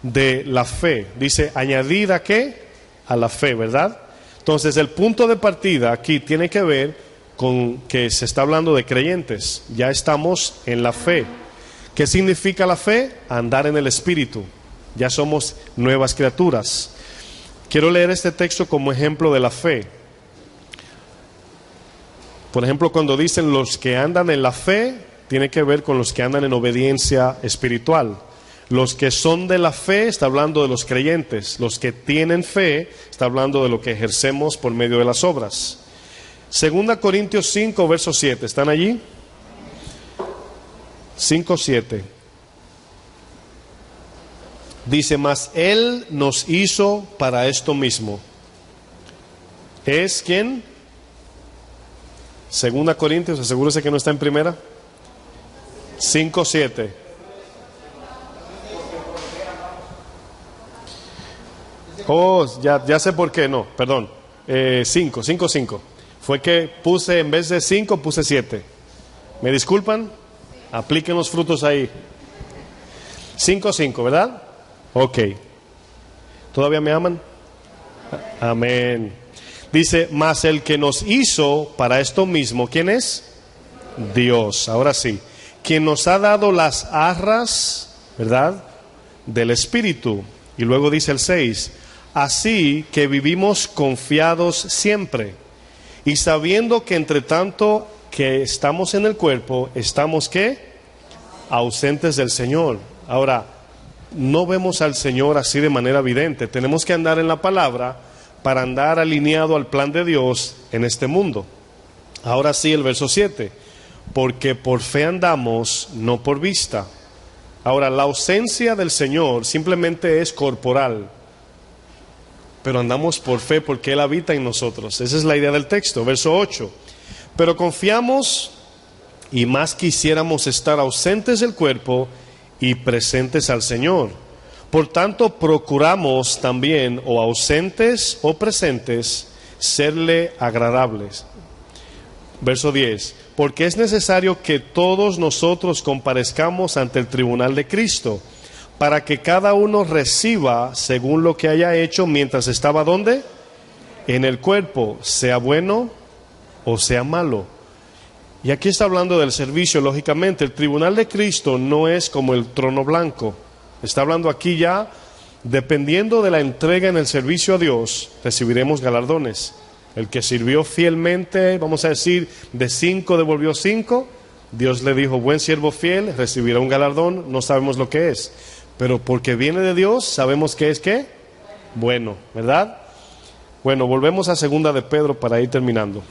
de la fe. Dice, añadid a qué? A la fe, ¿verdad? Entonces, el punto de partida aquí tiene que ver con que se está hablando de creyentes. Ya estamos en la fe. ¿Qué significa la fe? Andar en el Espíritu. Ya somos nuevas criaturas. Quiero leer este texto como ejemplo de la fe. Por ejemplo, cuando dicen los que andan en la fe, tiene que ver con los que andan en obediencia espiritual. Los que son de la fe, está hablando de los creyentes. Los que tienen fe, está hablando de lo que ejercemos por medio de las obras. 2 Corintios 5, verso 7. ¿Están allí? 5, 7. Dice, mas Él nos hizo para esto mismo. ¿Es quién? 2 Corintios, asegúrese que no está en primera. 5, 7. Oh, ya sé por qué, no, perdón. 5. Fue que puse, en vez de 5, puse 7. ¿Me disculpan? Apliquen los frutos ahí. 5, ¿verdad? Ok. ¿Todavía me aman? Amén. Dice, mas el que nos hizo para esto mismo, ¿quién es? Dios. Ahora sí. Quien nos ha dado las arras, ¿verdad? Del Espíritu. Y luego dice el 6. Así que vivimos confiados siempre. Y sabiendo que entre tanto que estamos en el cuerpo, estamos ¿qué? Ausentes del Señor. Ahora, no vemos al Señor así de manera evidente. Tenemos que andar en la palabra para andar alineado al plan de Dios en este mundo. Ahora sí, el verso 7. Porque por fe andamos, no por vista. Ahora, la ausencia del Señor simplemente es corporal. Pero andamos por fe porque Él habita en nosotros. Esa es la idea del texto. Verso 8. Pero confiamos y más quisiéramos estar ausentes del cuerpo y presentes al Señor. Por tanto, procuramos también, o ausentes o presentes, serle agradables. Verso 10. Porque es necesario que todos nosotros comparezcamos ante el tribunal de Cristo, para que cada uno reciba según lo que haya hecho mientras estaba ¿dónde? En el cuerpo, sea bueno o sea malo. Y aquí está hablando del servicio, lógicamente. El tribunal de Cristo no es como el trono blanco. Está hablando aquí ya, dependiendo de la entrega en el servicio a Dios, recibiremos galardones. El que sirvió fielmente, vamos a decir, de 5 devolvió 5. Dios le dijo, buen siervo fiel, recibirá un galardón. No sabemos lo que es, pero porque viene de Dios, sabemos que es ¿qué? Bueno, ¿verdad? Bueno, volvemos a 2 de Pedro para ir terminando.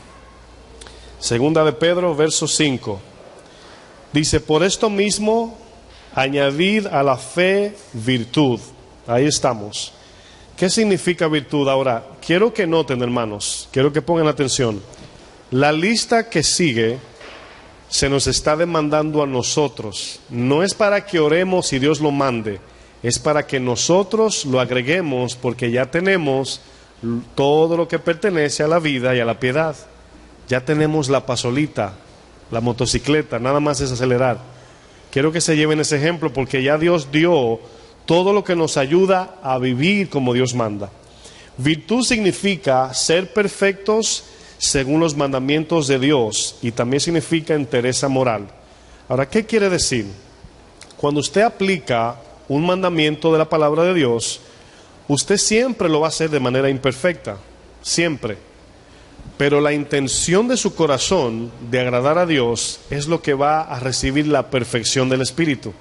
2 de Pedro, verso 5. Dice, por esto mismo, añadid a la fe virtud. Ahí estamos. ¿Qué significa virtud? Ahora, quiero que noten, hermanos, quiero que pongan atención. La lista que sigue se nos está demandando a nosotros. No es para que oremos y Dios lo mande, es para que nosotros lo agreguemos, porque ya tenemos todo lo que pertenece a la vida y a la piedad. Ya tenemos la pasolita, la motocicleta, nada más es acelerar. Quiero que se lleven ese ejemplo, porque ya Dios dio todo lo que nos ayuda a vivir como Dios manda. Virtud significa ser perfectos según los mandamientos de Dios, y también significa entereza moral. Ahora, ¿qué quiere decir? Cuando usted aplica un mandamiento de la palabra de Dios, usted siempre lo va a hacer de manera imperfecta, siempre. Pero la intención de su corazón de agradar a Dios es lo que va a recibir la perfección del Espíritu.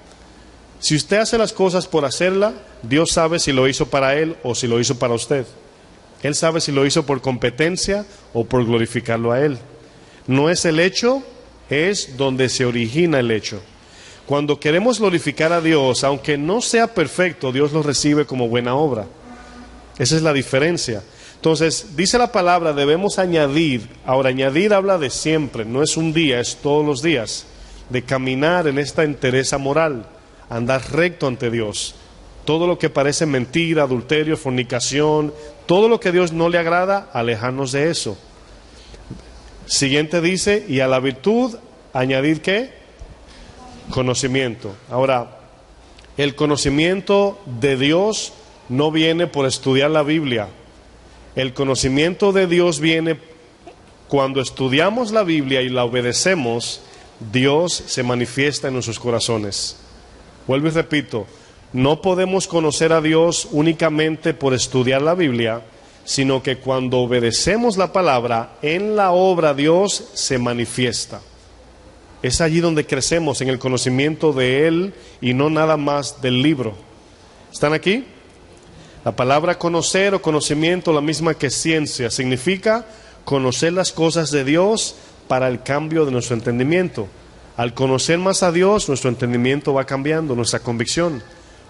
Si usted hace las cosas por hacerla, Dios sabe si lo hizo para Él o si lo hizo para usted. Él sabe si lo hizo por competencia o por glorificarlo a Él. No es el hecho, es donde se origina el hecho. Cuando queremos glorificar a Dios, aunque no sea perfecto, Dios lo recibe como buena obra. Esa es la diferencia. Entonces, dice la palabra, debemos añadir. Ahora, añadir habla de siempre, no es un día, es todos los días. De caminar en esta entereza moral, andar recto ante Dios. Todo lo que parece mentira, adulterio, fornicación, todo lo que a Dios no le agrada, alejarnos de eso. Siguiente dice, y a la virtud, añadir ¿qué? Conocimiento. Ahora, el conocimiento de Dios no viene por estudiar la Biblia. El conocimiento de Dios viene cuando estudiamos la Biblia y la obedecemos. Dios se manifiesta en nuestros corazones. Vuelvo y repito, no podemos conocer a Dios únicamente por estudiar la Biblia, sino que cuando obedecemos la palabra, en la obra Dios se manifiesta. Es allí donde crecemos en el conocimiento de Él y no nada más del libro. ¿Están aquí? La palabra conocer o conocimiento, la misma que ciencia, significa conocer las cosas de Dios para el cambio de nuestro entendimiento. Al conocer más a Dios, nuestro entendimiento va cambiando, nuestra convicción,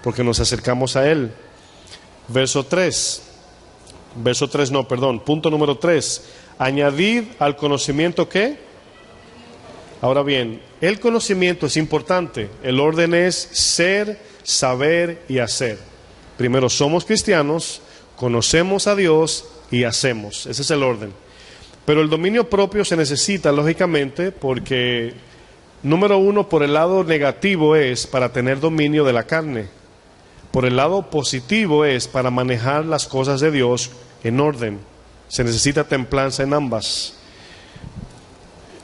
porque nos acercamos a Él. Punto número 3. Añadid al conocimiento, ¿qué? Ahora bien, el conocimiento es importante. El orden es ser, saber y hacer. Primero somos cristianos, conocemos a Dios y hacemos. Ese es el orden. Pero el dominio propio se necesita, lógicamente, porque, número 1, por el lado negativo es para tener dominio de la carne. Por el lado positivo es para manejar las cosas de Dios en orden. Se necesita templanza en ambas.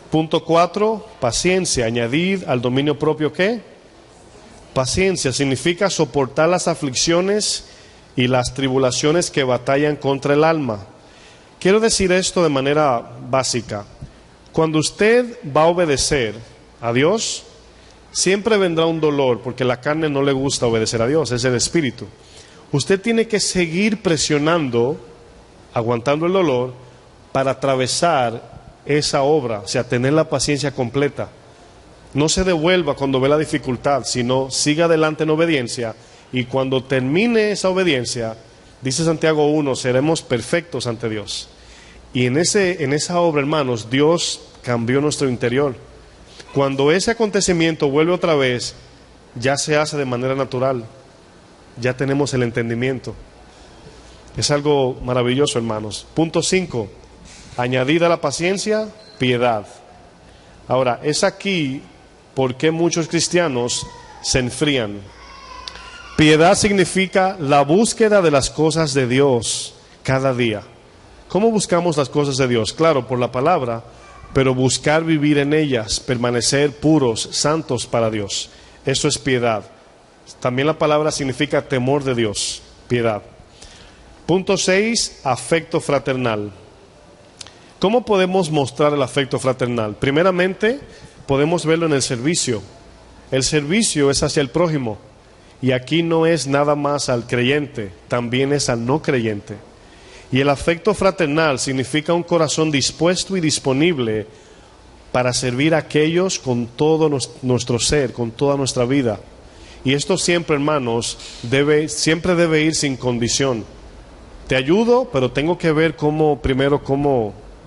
Punto 4, paciencia. Añadid al dominio propio, ¿qué? Paciencia significa soportar las aflicciones y las tribulaciones que batallan contra el alma. Quiero decir esto de manera básica. Cuando usted va a obedecer a Dios, siempre vendrá un dolor, porque la carne no le gusta obedecer a Dios, es el espíritu. Usted tiene que seguir presionando, aguantando el dolor, para atravesar esa obra, o sea, tener la paciencia completa. No se devuelva cuando ve la dificultad, sino siga adelante en obediencia, y cuando termine esa obediencia, dice Santiago 1, seremos perfectos ante Dios. Y en esa obra, hermanos, Dios cambió nuestro interior. Cuando ese acontecimiento vuelve otra vez, ya se hace de manera natural. Ya tenemos el entendimiento. Es algo maravilloso, hermanos. Punto 5. Añadida a la paciencia, piedad. Ahora, es aquí por qué muchos cristianos se enfrían. Piedad significa la búsqueda de las cosas de Dios cada día. ¿Cómo buscamos las cosas de Dios? Claro, por la palabra, pero buscar vivir en ellas, permanecer puros, santos para Dios. Eso es piedad. También la palabra significa temor de Dios, piedad. Punto 6, afecto fraternal. ¿Cómo podemos mostrar el afecto fraternal? Primeramente, podemos verlo en el servicio. El servicio es hacia el prójimo. Y aquí no es nada más al creyente, también es al no creyente. Y el afecto fraternal significa un corazón dispuesto y disponible para servir a aquellos con todo nuestro ser, con toda nuestra vida. Y esto siempre, hermanos, siempre debe ir sin condición. Te ayudo, pero tengo que ver cómo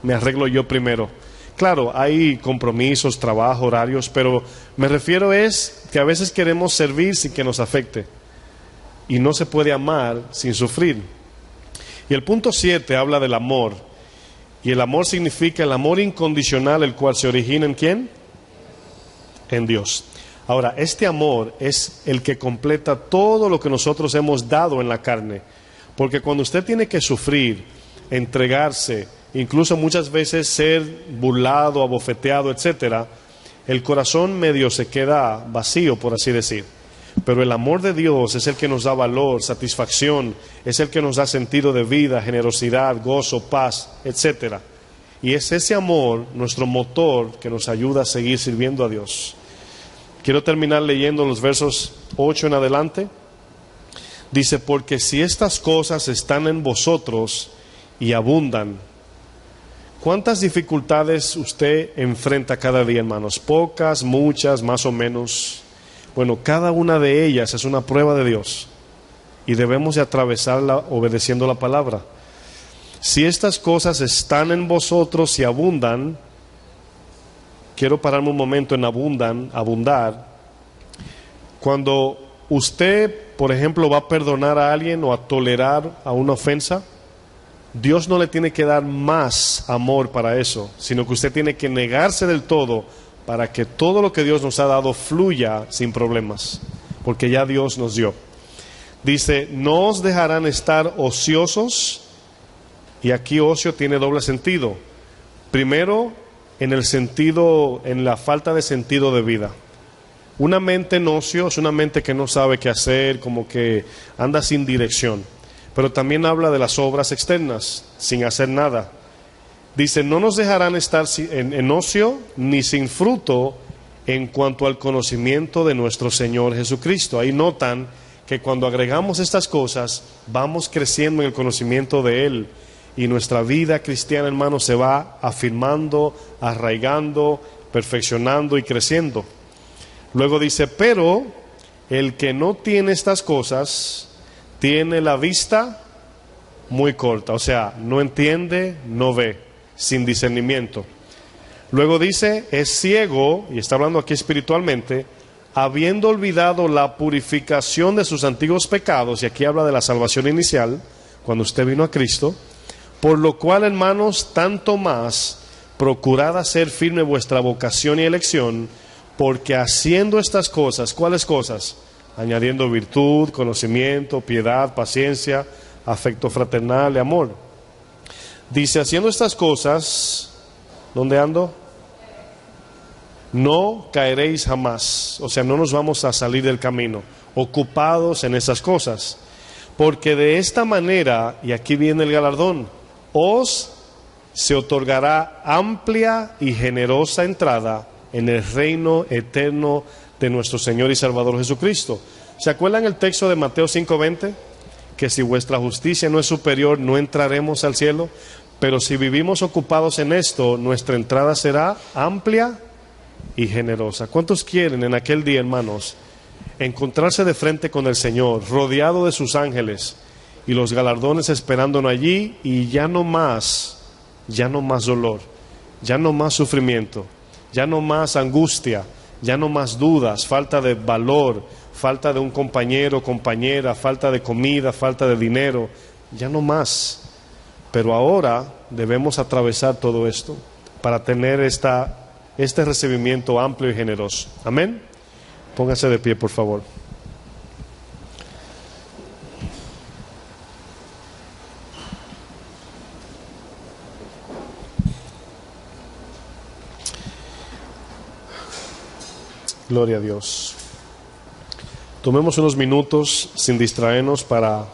me arreglo yo primero. Claro, hay compromisos, trabajo, horarios, pero me refiero es que a veces queremos servir sin que nos afecte. Y no se puede amar sin sufrir. Y el punto 7 habla del amor. Y el amor significa el amor incondicional, el cual se origina ¿en quién? En Dios. Ahora, este amor es el que completa todo lo que nosotros hemos dado en la carne. Porque cuando usted tiene que sufrir, entregarse, incluso muchas veces ser burlado, abofeteado, etcétera, el corazón medio se queda vacío, por así decir. Pero el amor de Dios es el que nos da valor, satisfacción, es el que nos da sentido de vida, generosidad, gozo, paz, etcétera. Y es ese amor nuestro motor que nos ayuda a seguir sirviendo a Dios. Quiero terminar leyendo los versos 8 en adelante. Dice, porque si estas cosas están en vosotros y abundan. ¿Cuántas dificultades usted enfrenta cada día, hermanos? Pocas, muchas, más o menos. Bueno, cada una de ellas es una prueba de Dios y debemos de atravesarla obedeciendo la palabra. Si estas cosas están en vosotros y abundan, quiero pararme un momento en abundar. Cuando usted, por ejemplo, va a perdonar a alguien o a tolerar a una ofensa, Dios no le tiene que dar más amor para eso, sino que usted tiene que negarse del todo para que todo lo que Dios nos ha dado fluya sin problemas, porque ya Dios nos dio. Dice, no os dejarán estar ociosos, y aquí ocio tiene doble sentido. Primero, en la falta de sentido de vida. Una mente en ocio es una mente que no sabe qué hacer, como que anda sin dirección. Pero también habla de las obras externas, sin hacer nada. Dice, no nos dejarán estar en ocio ni sin fruto en cuanto al conocimiento de nuestro Señor Jesucristo. Ahí notan que cuando agregamos estas cosas, vamos creciendo en el conocimiento de Él. Y nuestra vida cristiana, hermanos, se va afirmando, arraigando, perfeccionando y creciendo. Luego dice, pero el que no tiene estas cosas, tiene la vista muy corta. O sea, no entiende, no ve, sin discernimiento. Luego dice, es ciego, y está hablando aquí espiritualmente, habiendo olvidado la purificación de sus antiguos pecados, y aquí habla de la salvación inicial, cuando usted vino a Cristo, por lo cual, hermanos, tanto más, procurad hacer firme vuestra vocación y elección, porque haciendo estas cosas, ¿cuáles cosas? Añadiendo virtud, conocimiento, piedad, paciencia, afecto fraternal y amor. Dice, haciendo estas cosas, ¿dónde ando? No caeréis jamás. O sea, no nos vamos a salir del camino, ocupados en esas cosas. Porque de esta manera, y aquí viene el galardón, os se otorgará amplia y generosa entrada en el reino eterno de nuestro Señor y Salvador Jesucristo. ¿Se acuerdan el texto de Mateo 5:20? Que si vuestra justicia no es superior, no entraremos al cielo. Pero si vivimos ocupados en esto, nuestra entrada será amplia y generosa. ¿Cuántos quieren en aquel día, hermanos, encontrarse de frente con el Señor, rodeado de sus ángeles y los galardones esperándonos allí, y ya no más dolor, ya no más sufrimiento, ya no más angustia, ya no más dudas, falta de valor, falta de un compañero, compañera, falta de comida, falta de dinero, ya no más? Pero ahora debemos atravesar todo esto para tener este recibimiento amplio y generoso. Amén. Póngase de pie, por favor. Gloria a Dios. Tomemos unos minutos sin distraernos para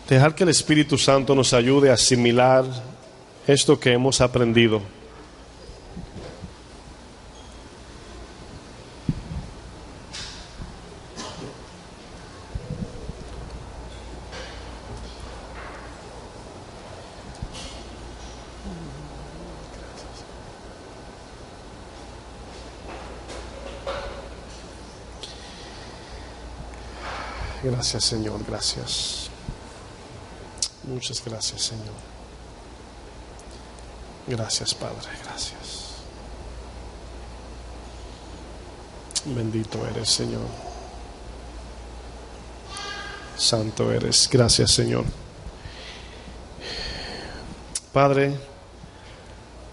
dejar que el Espíritu Santo nos ayude a asimilar esto que hemos aprendido. Gracias, Señor, gracias. Muchas gracias, Señor. Gracias, Padre, gracias. Bendito eres, Señor. Santo eres. Gracias, Señor. Padre,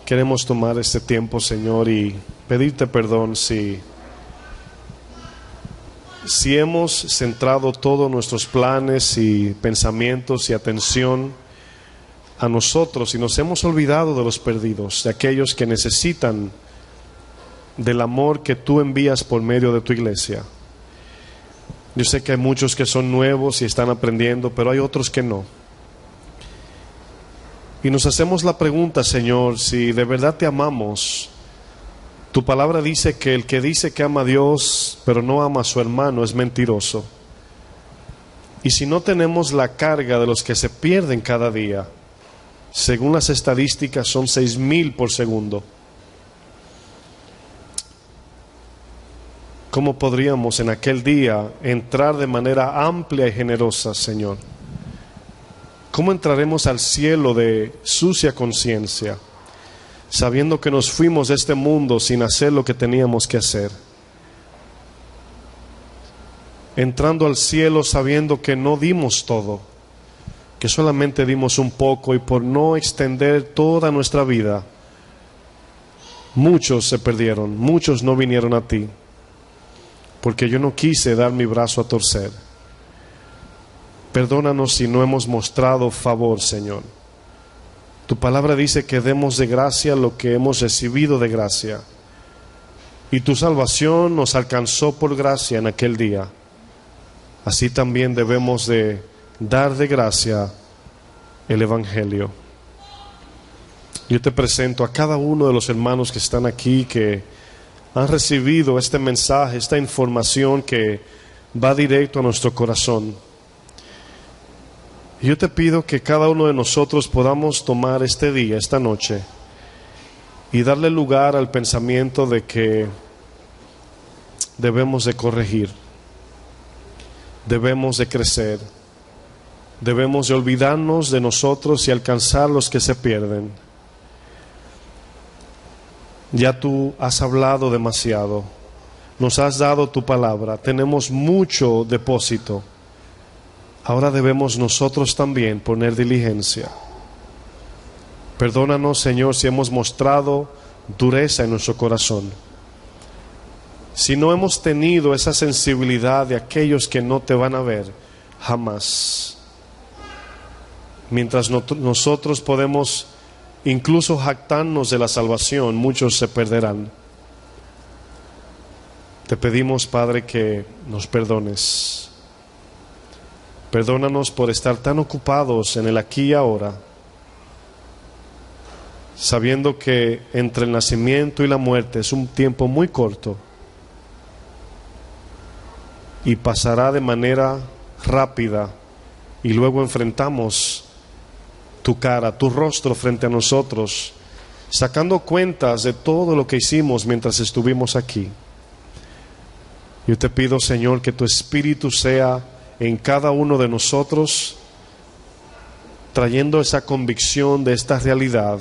queremos tomar este tiempo, Señor, y pedirte perdón si hemos centrado todos nuestros planes y pensamientos y atención a nosotros y nos hemos olvidado de los perdidos, de aquellos que necesitan del amor que tú envías por medio de tu iglesia. Yo sé que hay muchos que son nuevos y están aprendiendo, pero hay otros que no. Y nos hacemos la pregunta, Señor, si de verdad te amamos. Tu palabra dice que el que dice que ama a Dios, pero no ama a su hermano, es mentiroso. Y si no tenemos la carga de los que se pierden cada día, según las estadísticas son 6,000 por segundo, ¿cómo podríamos en aquel día entrar de manera amplia y generosa, Señor? ¿Cómo entraremos al cielo de sucia conciencia, sabiendo que nos fuimos de este mundo sin hacer lo que teníamos que hacer? Entrando al cielo sabiendo que no dimos todo, que solamente dimos un poco, y por no extender toda nuestra vida, muchos se perdieron, muchos no vinieron a ti, porque yo no quise dar mi brazo a torcer. Perdónanos si no hemos mostrado favor, Señor. Tu palabra dice que demos de gracia lo que hemos recibido de gracia. Y tu salvación nos alcanzó por gracia en aquel día. Así también debemos de dar de gracia el Evangelio. Yo te presento a cada uno de los hermanos que están aquí, que han recibido este mensaje, esta información que va directo a nuestro corazón. Yo te pido que cada uno de nosotros podamos tomar este día, esta noche, y darle lugar al pensamiento de que debemos de corregir, debemos de crecer, debemos de olvidarnos de nosotros y alcanzar los que se pierden. Ya tú has hablado demasiado, nos has dado tu palabra, tenemos mucho depósito. Ahora debemos nosotros también poner diligencia. Perdónanos, Señor, si hemos mostrado dureza en nuestro corazón, si no hemos tenido esa sensibilidad de aquellos que no te van a ver jamás. Mientras nosotros podemos incluso jactarnos de la salvación, muchos se perderán. Te pedimos, Padre, que nos perdones. Perdónanos por estar tan ocupados en el aquí y ahora, sabiendo que entre el nacimiento y la muerte es un tiempo muy corto y pasará de manera rápida, y luego enfrentamos tu cara, tu rostro frente a nosotros, sacando cuentas de todo lo que hicimos mientras estuvimos aquí. Yo te pido, Señor, que tu Espíritu sea en cada uno de nosotros, trayendo esa convicción de esta realidad,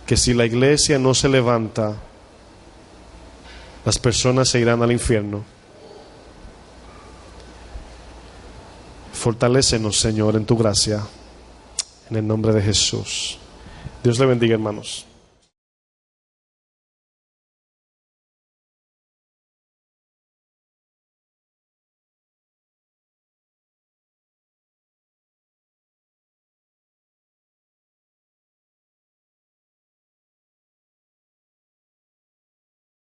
que si la iglesia no se levanta, las personas se irán al infierno. Fortalécenos, Señor, en tu gracia, en el nombre de Jesús. Dios le bendiga, hermanos.